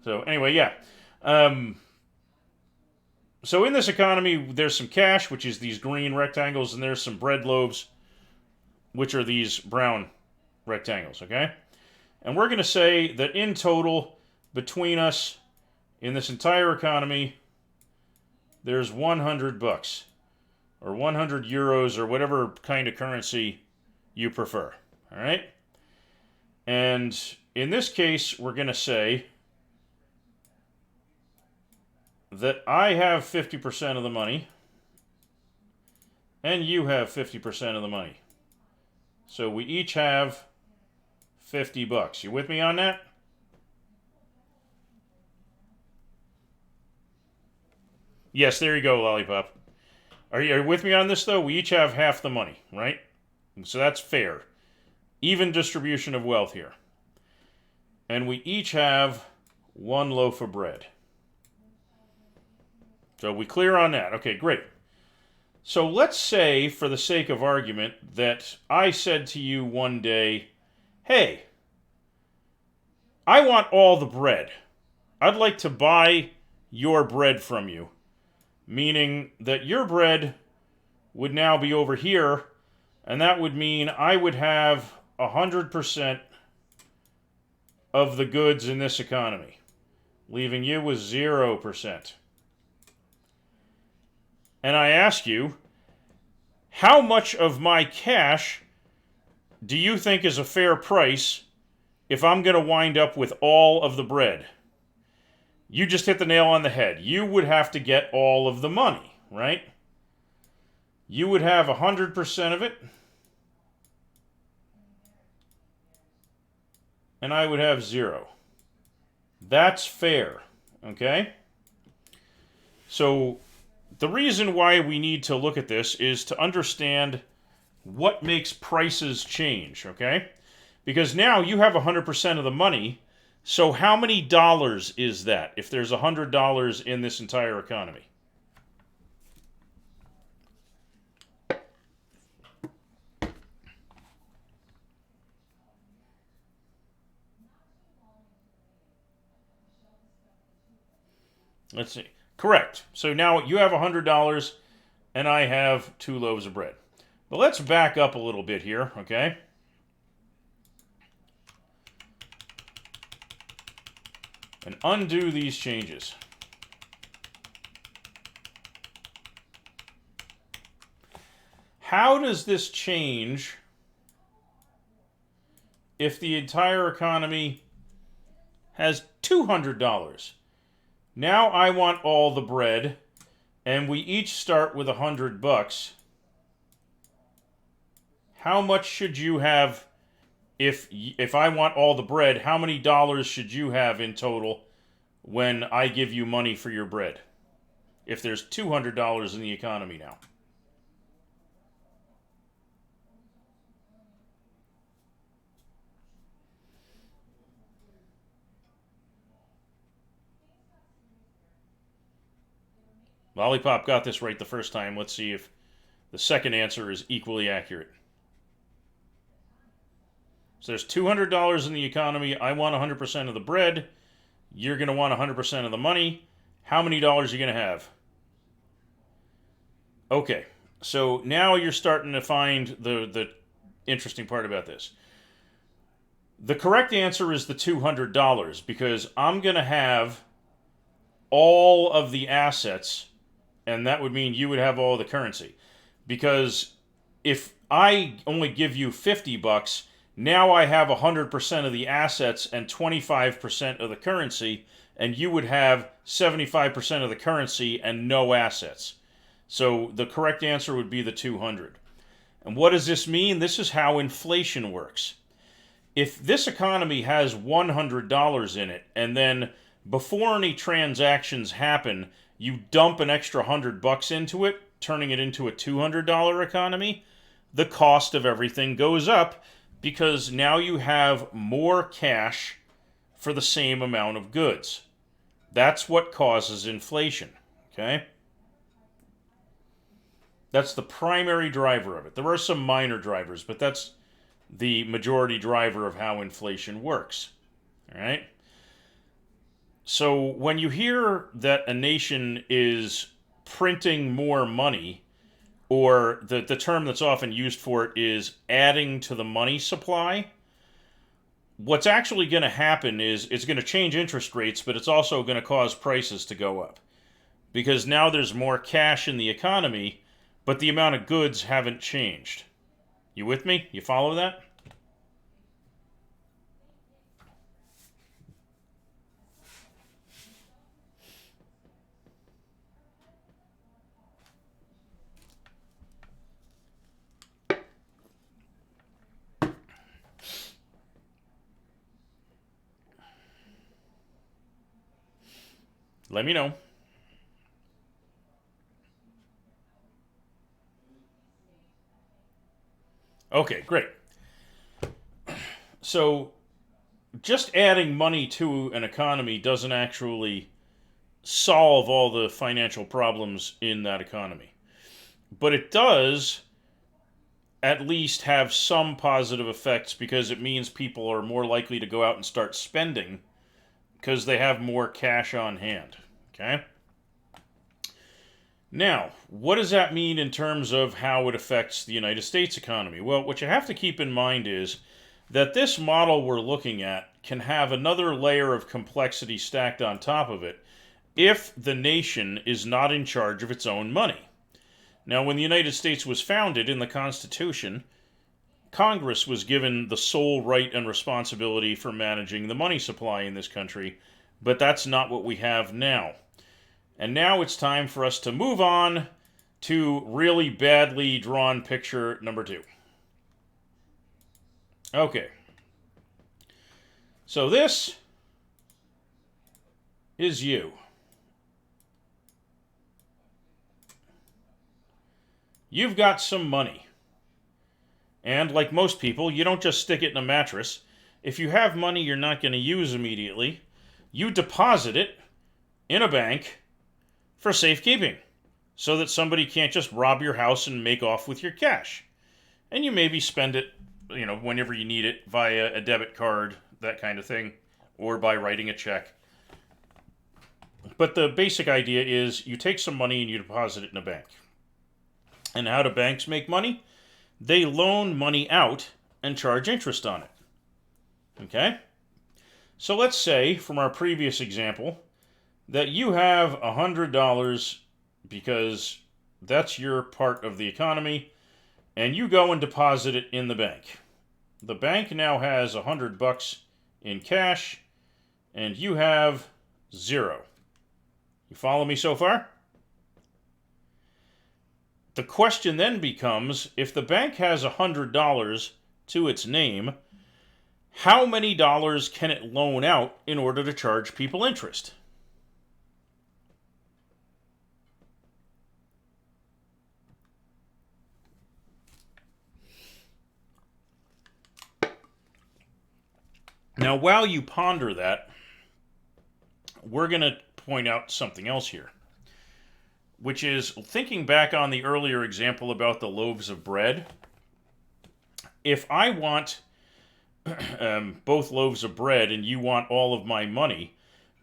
So anyway, yeah. So in this economy, there's some cash, which is these green rectangles, and there's some bread loaves, which are these brown rectangles, okay? And we're going to say that in total, between us, in this entire economy, there's 100 bucks, or 100 euros, or whatever kind of currency you prefer, all right? And in this case, we're going to say that I have 50% of the money, and you have 50% of the money. So we each have 50 bucks. You with me on that? Yes, there you go, Lollipop. Are you with me on this, though? We each have half the money, right? So that's fair. Even distribution of wealth here. And we each have one loaf of bread. So we clear on that? Okay, great. So let's say, for the sake of argument, that I said to you one day, hey, I want all the bread. I'd like to buy your bread from you. Meaning that your bread would now be over here, and that would mean I would have 100% of the goods in this economy, leaving you with 0%. And I ask you, how much of my cash do you think is a fair price if I'm going to wind up with all of the bread? You just hit the nail on the head. You would have to get all of the money, right? You would have 100% of it, and I would have 0. That's fair, okay? So the reason why we need to look at this is to understand what makes prices change, okay? Because now you have 100% of the money, so how many dollars is that if there's $100 in this entire economy? Let's see. Correct. So now you have $100 and I have 2 loaves of bread. But let's back up a little bit here, okay? And undo these changes. How does this change if the entire economy has $200? Now I want all the bread, and we each start with $100. How much should you have if I want all the bread? How many dollars should you have in total when I give you money for your bread? If there's $200 in the economy now. Lollipop got this right the first time. Let's see if the second answer is equally accurate. So there's $200 in the economy. I want 100% of the bread. You're going to want 100% of the money. How many dollars are you going to have? Okay, so now you're starting to find the interesting part about this. The correct answer is the $200 because I'm going to have all of the assets, and that would mean you would have all the currency. Because if I only give you $50, now I have 100% of the assets and 25% of the currency, and you would have 75% of the currency and no assets. So the correct answer would be the 200. And what does this mean? This is how inflation works. If this economy has $100 in it, and then before any transactions happen, you dump an extra $100 into it, turning it into a $200 economy, the cost of everything goes up because now you have more cash for the same amount of goods. That's what causes inflation, okay? That's the primary driver of it. There are some minor drivers, but that's the majority driver of how inflation works, all right? So when you hear that a nation is printing more money, or the term that's often used for it is adding to the money supply, what's actually going to happen is it's going to change interest rates, but it's also going to cause prices to go up. Because now there's more cash in the economy, but the amount of goods haven't changed. You with me? You follow that? Let me know. Okay, great. So, just adding money to an economy doesn't actually solve all the financial problems in that economy. But it does at least have some positive effects because it means people are more likely to go out and start spending because they have more cash on hand. Okay? Now, what does that mean in terms of how it affects the United States economy? Well, what you have to keep in mind is that this model we're looking at can have another layer of complexity stacked on top of it if the nation is not in charge of its own money. Now, when the United States was founded in the Constitution, Congress was given the sole right and responsibility for managing the money supply in this country, but that's not what we have now. And now it's time for us to move on to really badly drawn picture number 2. Okay. So this is you. You've got some money. And like most people, you don't just stick it in a mattress. If you have money you're not going to use immediately, you deposit it in a bank for safekeeping so that somebody can't just rob your house and make off with your cash. And you maybe spend it, whenever you need it via a debit card, that kind of thing, or by writing a check. But the basic idea is you take some money and you deposit it in a bank. And how do banks make money? They loan money out and charge interest on it. Okay? So let's say, from our previous example, that you have $100 because that's your part of the economy, and you go and deposit it in the bank. The bank now has $100 in cash, and you have 0. You follow me so far? The question then becomes, if the bank has $100 to its name, how many dollars can it loan out in order to charge people interest? Now, while you ponder that, we're going to point out something else here, which is thinking back on the earlier example about the loaves of bread. If I want both loaves of bread and you want all of my money,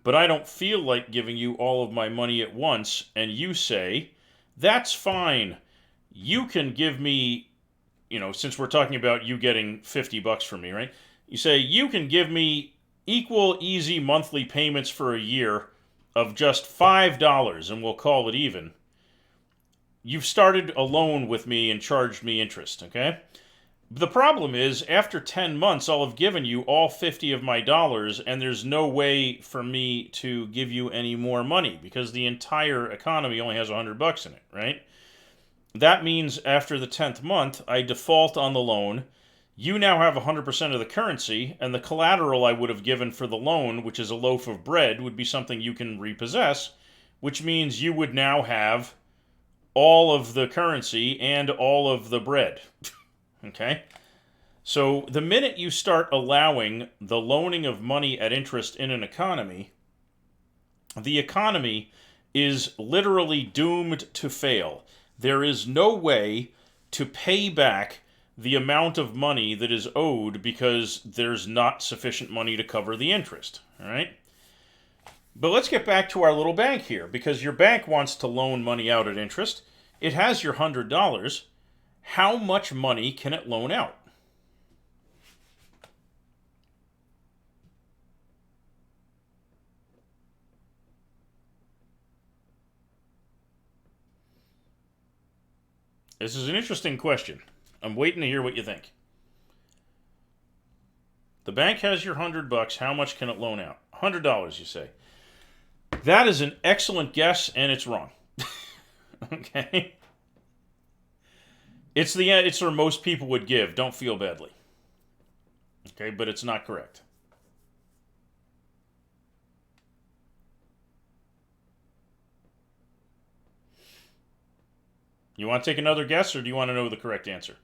but I don't feel like giving you all of my money at once, and you say, that's fine, you can give me, since we're talking about you getting $50 from me, right? You say, you can give me equal, easy monthly payments for a year of just $5, and we'll call it even. You've started a loan with me and charged me interest, okay? The problem is, after 10 months, I'll have given you all 50 of my dollars, and there's no way for me to give you any more money, because the entire economy only has $100 in it, right? That means after the 10th month, I default on the loan. You now have 100% of the currency, and the collateral I would have given for the loan, which is a loaf of bread, would be something you can repossess, which means you would now have all of the currency and all of the bread. Okay? So the minute you start allowing the loaning of money at interest in an economy, the economy is literally doomed to fail. There is no way to pay back the amount of money that is owed because there's not sufficient money to cover the interest. All right? But let's get back to our little bank here, because your bank wants to loan money out at interest. It has your $100. How much money can it loan out? This is an interesting question. I'm waiting to hear what you think. The bank has your $100. How much can it loan out? $100, you say. That is an excellent guess, and it's wrong. Okay? It's the answer most people would give. Don't feel badly. Okay, but it's not correct. You want to take another guess, or do you want to know the correct answer?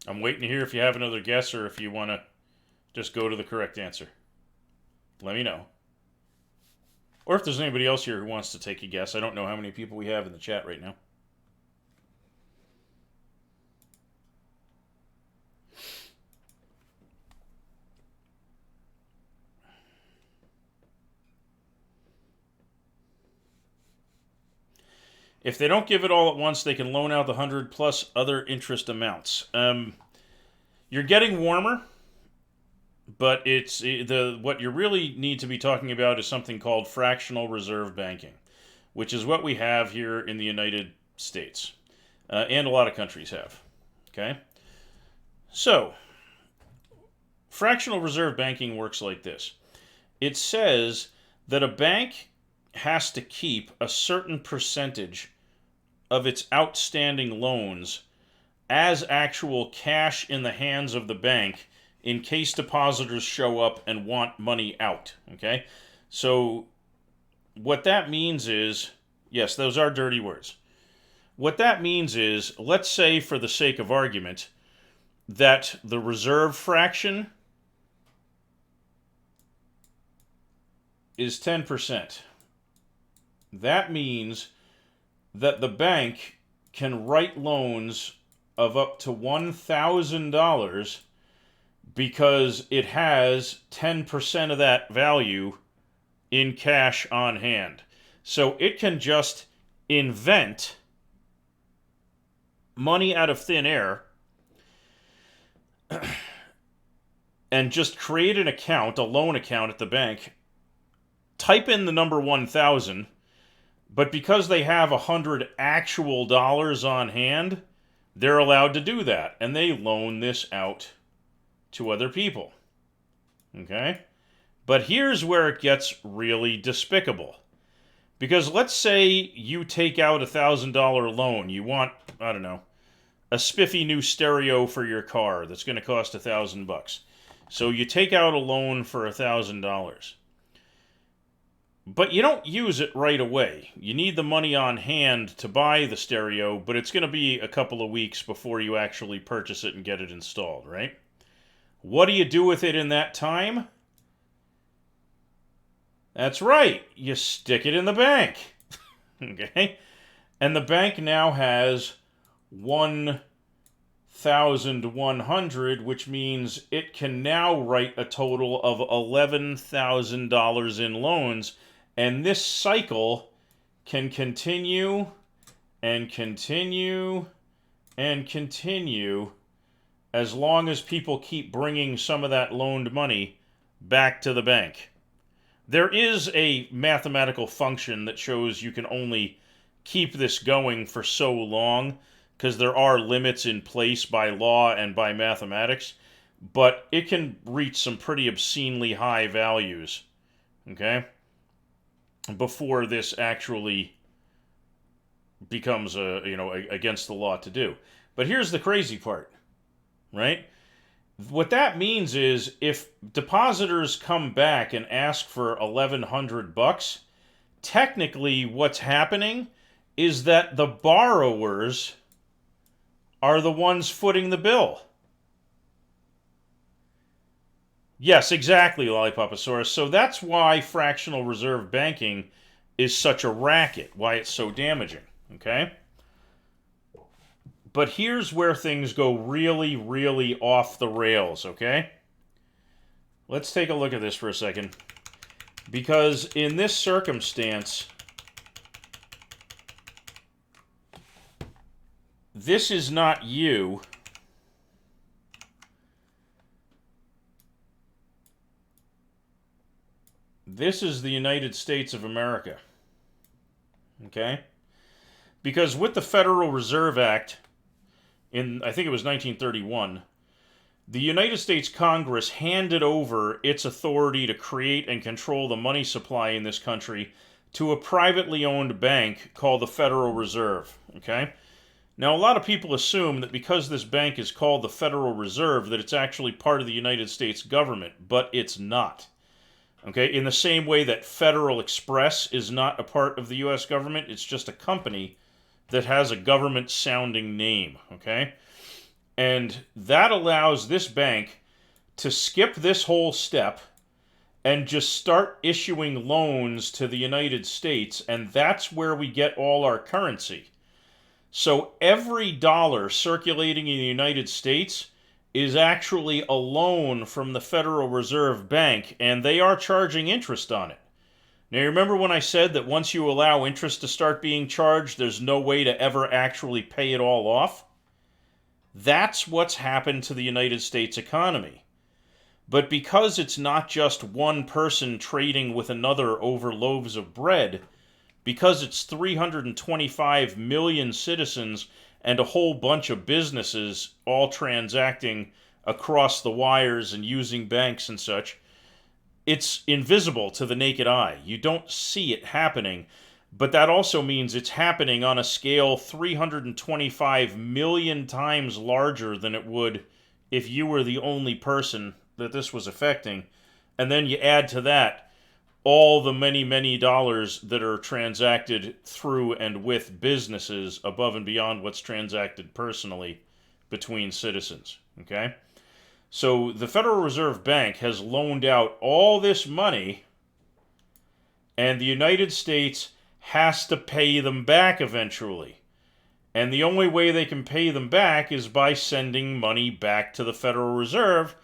I'm waiting to hear if you have another guess or if you want to just go to the correct answer. Let me know. Or if there's anybody else here who wants to take a guess. I don't know how many people we have in the chat right now. If they don't give it all at once, they can loan out the 100 plus other interest amounts. You're getting warmer, but it's what you really need to be talking about is something called fractional reserve banking, which is what we have here in the United States, and a lot of countries have. Okay, so fractional reserve banking works like this. It says that a bank has to keep a certain percentage of its outstanding loans as actual cash in the hands of the bank in case depositors show up and want money out. Okay? So what that means is, yes, those are dirty words. What that means is, let's say for the sake of argument, that the reserve fraction is 10%. that means that the bank can write loans of up to $1,000 because it has 10% of that value in cash on hand. So it can just invent money out of thin air and just create an account, a loan account at the bank, type in the number 1,000, but because they have 100 actual dollars on hand, they're allowed to do that, and they loan this out to other people. Okay? But here's where it gets really despicable. Because let's say you take out a $1,000 loan. You want, I don't know, a spiffy new stereo for your car that's going to cost $1,000. So you take out a loan for $1,000. But you don't use it right away. You need the money on hand to buy the stereo, but it's going to be a couple of weeks before you actually purchase it and get it installed, right? What do you do with it in that time? That's right. You stick it in the bank. Okay? And the bank now has 1,100, which means it can now write a total of $11,000 in loans. And this cycle can continue and continue and continue as long as people keep bringing some of that loaned money back to the bank. There is a mathematical function that shows you can only keep this going for so long because there are limits in place by law and by mathematics, but it can reach some pretty obscenely high values, okay, before this actually becomes against the law to do. But here's the crazy part, right? What that means is if depositors come back and ask for $1,100, technically what's happening is that the borrowers are the ones footing the bill. Yes, exactly, Lollipoposaurus. So that's why fractional reserve banking is such a racket, why it's so damaging, okay? But here's where things go really, really off the rails, okay? Let's take a look at this for a second. Because in this circumstance, this is not you. This is the United States of America. Okay? Because with the Federal Reserve Act, I think it was 1931, the United States Congress handed over its authority to create and control the money supply in this country to a privately owned bank called the Federal Reserve. Okay? Now, a lot of people assume that because this bank is called the Federal Reserve, that it's actually part of the United States government, but it's not. Okay? In the same way that Federal Express is not a part of the U.S. government, it's just a company that has a government-sounding name, okay? And that allows this bank to skip this whole step and just start issuing loans to the United States, and that's where we get all our currency. So every dollar circulating in the United States is actually a loan from the Federal Reserve Bank, and they are charging interest on it. Now, you remember when I said that once you allow interest to start being charged, there's no way to ever actually pay it all off? That's what's happened to the United States economy. But because it's not just one person trading with another over loaves of bread, because it's 325 million citizens and a whole bunch of businesses all transacting across the wires and using banks and such, it's invisible to the naked eye. You don't see it happening, but that also means it's happening on a scale 325 million times larger than it would if you were the only person that this was affecting. And then you add to that all the many, many dollars that are transacted through and with businesses above and beyond what's transacted personally between citizens, okay? So the Federal Reserve Bank has loaned out all this money, and the United States has to pay them back eventually. And the only way they can pay them back is by sending money back to the Federal Reserve.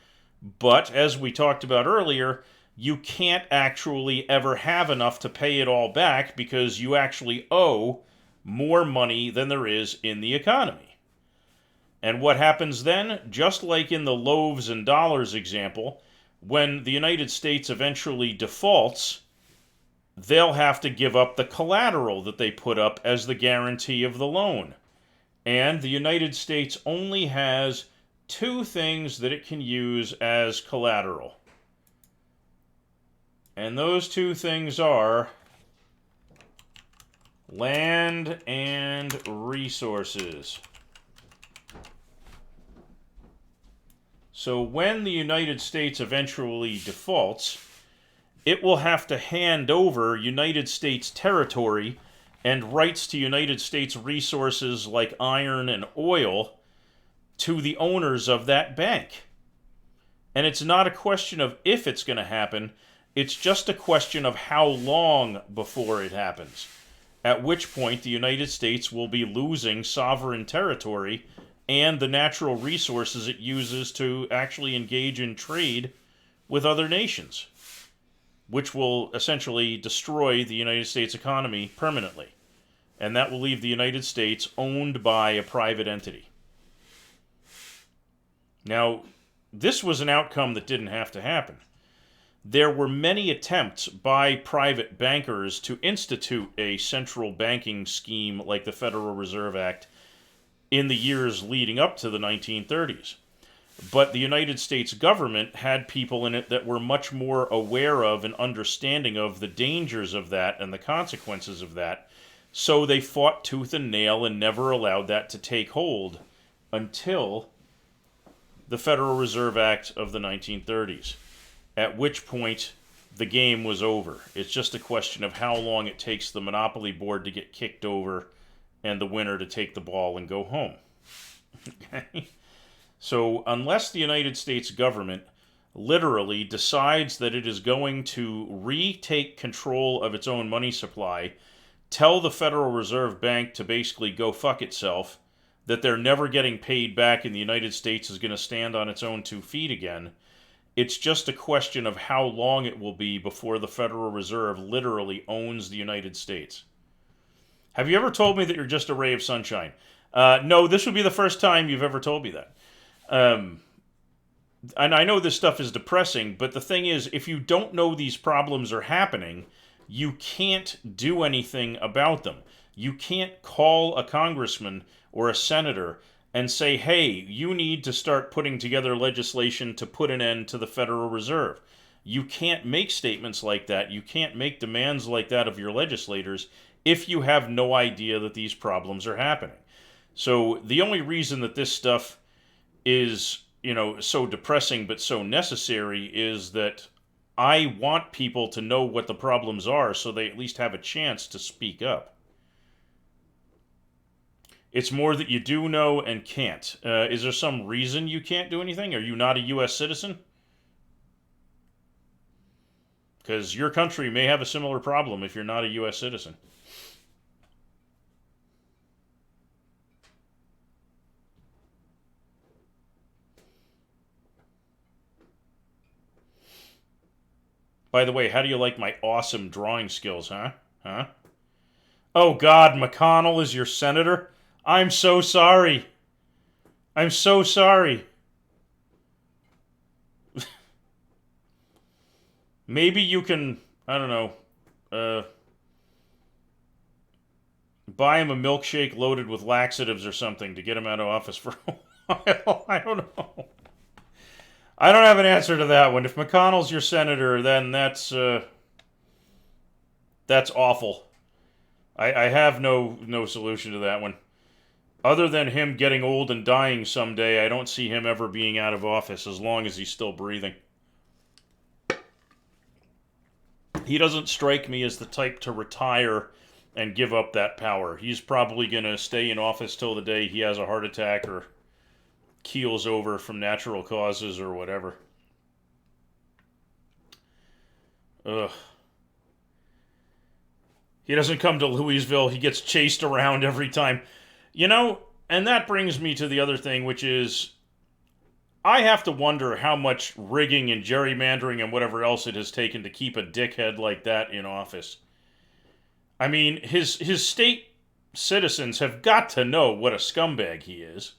But as we talked about earlier, you can't actually ever have enough to pay it all back because you actually owe more money than there is in the economy. And what happens then? Just like in the loaves and dollars example, when the United States eventually defaults, they'll have to give up the collateral that they put up as the guarantee of the loan. And the United States only has two things that it can use as collateral. And those two things are land and resources. So when the United States eventually defaults, it will have to hand over United States territory and rights to United States resources like iron and oil to the owners of that bank. And it's not a question of if it's going to happen, it's just a question of how long before it happens. At which point the United States will be losing sovereign territory and the natural resources it uses to actually engage in trade with other nations, which will essentially destroy the United States economy permanently. And that will leave the United States owned by a private entity. Now, this was an outcome that didn't have to happen. There were many attempts by private bankers to institute a central banking scheme like the Federal Reserve Act in the years leading up to the 1930s. But the United States government had people in it that were much more aware of and understanding of the dangers of that and the consequences of that, so they fought tooth and nail and never allowed that to take hold until the Federal Reserve Act of the 1930s, at which point the game was over. It's just a question of how long it takes the Monopoly board to get kicked over and the winner to take the ball and go home. Okay? So unless the United States government literally decides that it is going to retake control of its own money supply, tell the Federal Reserve Bank to basically go fuck itself, that they're never getting paid back and the United States is going to stand on its own 2 feet again, it's just a question of how long it will be before the Federal Reserve literally owns the United States. Have you ever told me that you're just a ray of sunshine? No, this would be the first time you've ever told me that. And I know this stuff is depressing, but the thing is, if you don't know these problems are happening, you can't do anything about them. You can't call a congressman or a senator and say, hey, you need to start putting together legislation to put an end to the Federal Reserve. You can't make statements like that. You can't make demands like that of your legislators if you have no idea that these problems are happening. So the only reason that this stuff is, so depressing but so necessary is that I want people to know what the problems are so they at least have a chance to speak up. It's more that you do know and can't. Is there some reason you can't do anything? Are you not a U.S. citizen? Because your country may have a similar problem if you're not a U.S. citizen. By the way, how do you like my awesome drawing skills, huh? Huh? Oh God, McConnell is your senator? I'm so sorry. I'm so sorry. Maybe you can, I don't know, buy him a milkshake loaded with laxatives or something to get him out of office for a while. I don't know. I don't have an answer to that one. If McConnell's your senator, then that's awful. I have no solution to that one. Other than him getting old and dying someday, I don't see him ever being out of office as long as he's still breathing. He doesn't strike me as the type to retire and give up that power. He's probably going to stay in office till the day he has a heart attack or keels over from natural causes or whatever. Ugh. He doesn't come to Louisville. He gets chased around every time. You know, and that brings me to the other thing, which is I have to wonder how much rigging and gerrymandering and whatever else it has taken to keep a dickhead like that in office. I mean, his state citizens have got to know what a scumbag he is.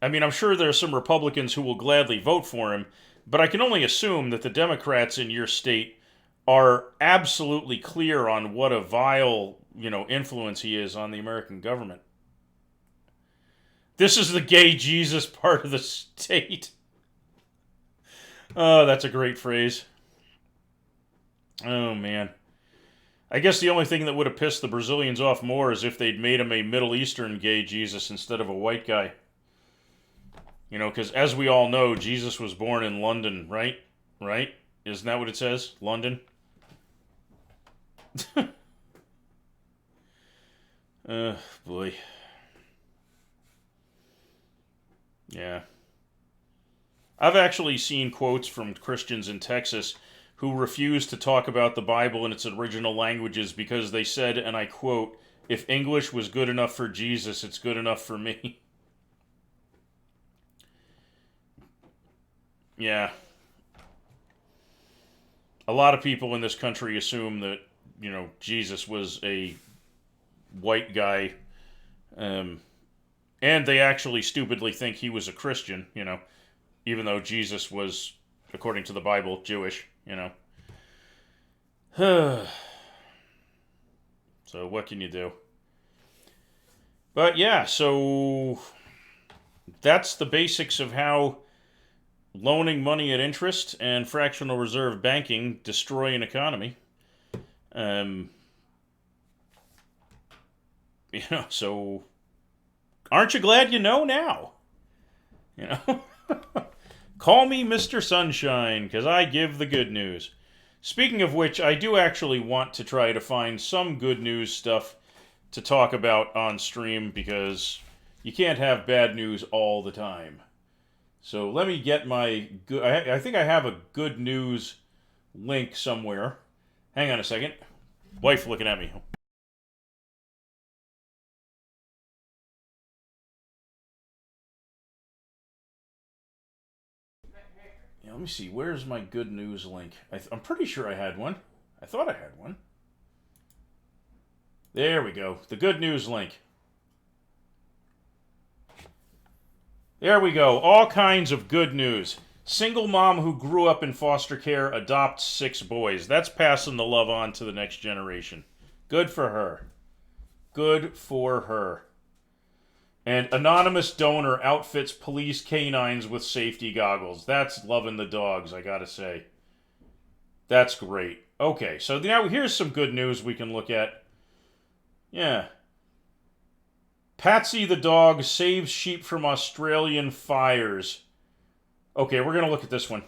I mean, I'm sure there are some Republicans who will gladly vote for him, but I can only assume that the Democrats in your state are absolutely clear on what a vile, influence he is on the American government. This is the gay Jesus part of the state. Oh, that's a great phrase. Oh, man. I guess the only thing that would have pissed the Brazilians off more is if they'd made him a Middle Eastern gay Jesus instead of a white guy. Because as we all know, Jesus was born in London, right? Right? Isn't that what it says? London? Boy. Yeah. I've actually seen quotes from Christians in Texas who refuse to talk about the Bible in its original languages because they said, and I quote, "If English was good enough for Jesus, it's good enough for me." Yeah. A lot of people in this country assume that, Jesus was a white guy, and they actually stupidly think he was a Christian, even though Jesus was, according to the Bible, Jewish, So what can you do? But yeah, so that's the basics of how loaning money at interest and fractional reserve banking destroy an economy. So aren't you glad you know now? Call me Mr. Sunshine, because I give the good news. Speaking of which, I do actually want to try to find some good news stuff to talk about on stream, because you can't have bad news all the time. So let me get my good... I think I have a good news link somewhere. Hang on a second. Wife looking at me. Yeah, let me see. Where's my good news link? I'm pretty sure I had one. I thought I had one. There we go. The good news link. There we go. All kinds of good news. Single mom who grew up in foster care adopts 6 boys. That's passing the love on to the next generation. Good for her. Good for her. And anonymous donor outfits police canines with safety goggles. That's loving the dogs, I gotta say. That's great. Okay, so now here's some good news we can look at. Yeah. Patsy the dog saves sheep from Australian fires. Okay, we're going to look at this one.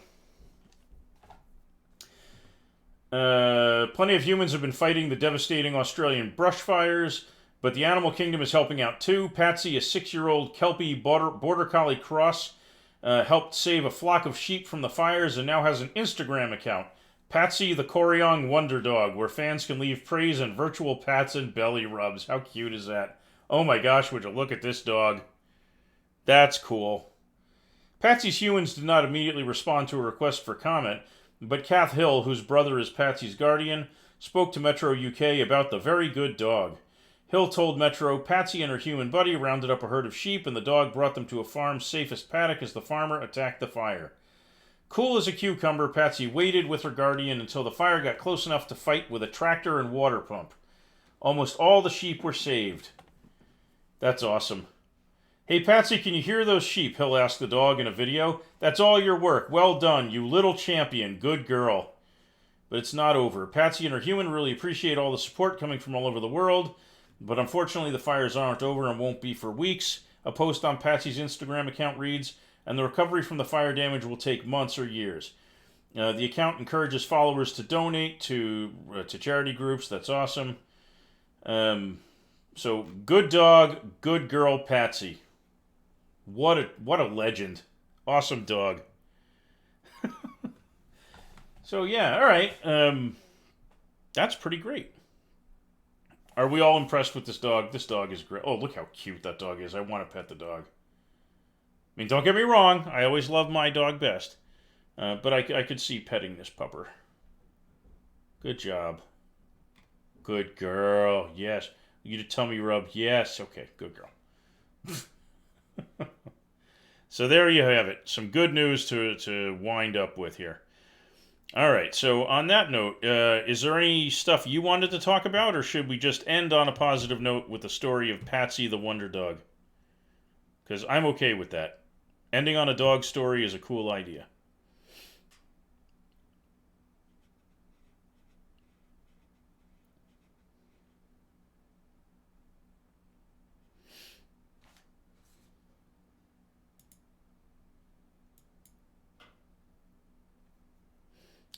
Plenty of humans have been fighting the devastating Australian brush fires, but the animal kingdom is helping out too. Patsy, a 6-year-old Kelpie border collie cross, helped save a flock of sheep from the fires and now has an Instagram account. Patsy the Koryong Wonder Dog, where fans can leave praise and virtual pats and belly rubs. How cute is that? Oh my gosh, would you look at this dog? That's cool. Patsy's humans did not immediately respond to a request for comment, but Kath Hill, whose brother is Patsy's guardian, spoke to Metro UK about the very good dog. Hill told Metro Patsy and her human buddy rounded up a herd of sheep and the dog brought them to a farm's safest paddock as the farmer attacked the fire. Cool as a cucumber, Patsy waited with her guardian until the fire got close enough to fight with a tractor and water pump. Almost all the sheep were saved. That's awesome. Hey, Patsy, can you hear those sheep? Hill asked the dog in a video. That's all your work. Well done, you little champion. Good girl. But it's not over. Patsy and her human really appreciate all the support coming from all over the world, but unfortunately the fires aren't over and won't be for weeks. A post on Patsy's Instagram account reads, and the recovery from the fire damage will take months or years. The account encourages followers to donate to charity groups. That's awesome. So, good dog, good girl, Patsy. What a legend. Awesome dog. So, yeah, all right. That's pretty great. Are we all impressed with this dog? This dog is great. Oh, look how cute that dog is. I want to pet the dog. I mean, don't get me wrong. I always love my dog best. But I could see petting this pupper. Good job. Good girl. Yes. You to tummy rub. Yes. Okay. Good girl. So there you have it. Some good news to wind up with here. All right. So on that note, is there any stuff you wanted to talk about, or should we just end on a positive note with the story of Patsy the Wonder Dog? Because I'm okay with that. Ending on a dog story is a cool idea.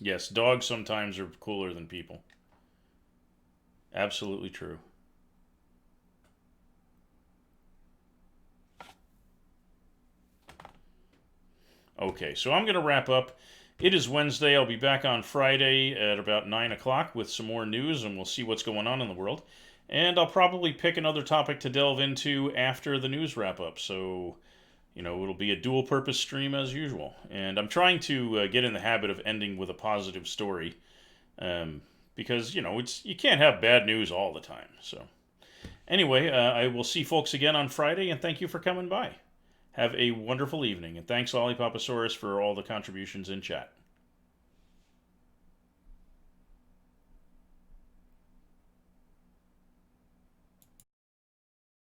Yes, dogs sometimes are cooler than people. Absolutely true. Okay, so I'm going to wrap up. It is Wednesday. I'll be back on Friday at about 9 o'clock with some more news, and we'll see what's going on in the world. And I'll probably pick another topic to delve into after the news wrap up. So, it'll be a dual purpose stream as usual. And I'm trying to get in the habit of ending with a positive story. Because, you can't have bad news all the time. So, anyway, I will see folks again on Friday, and thank you for coming by. Have a wonderful evening, and thanks, Lollipoposaurus, for all the contributions in chat.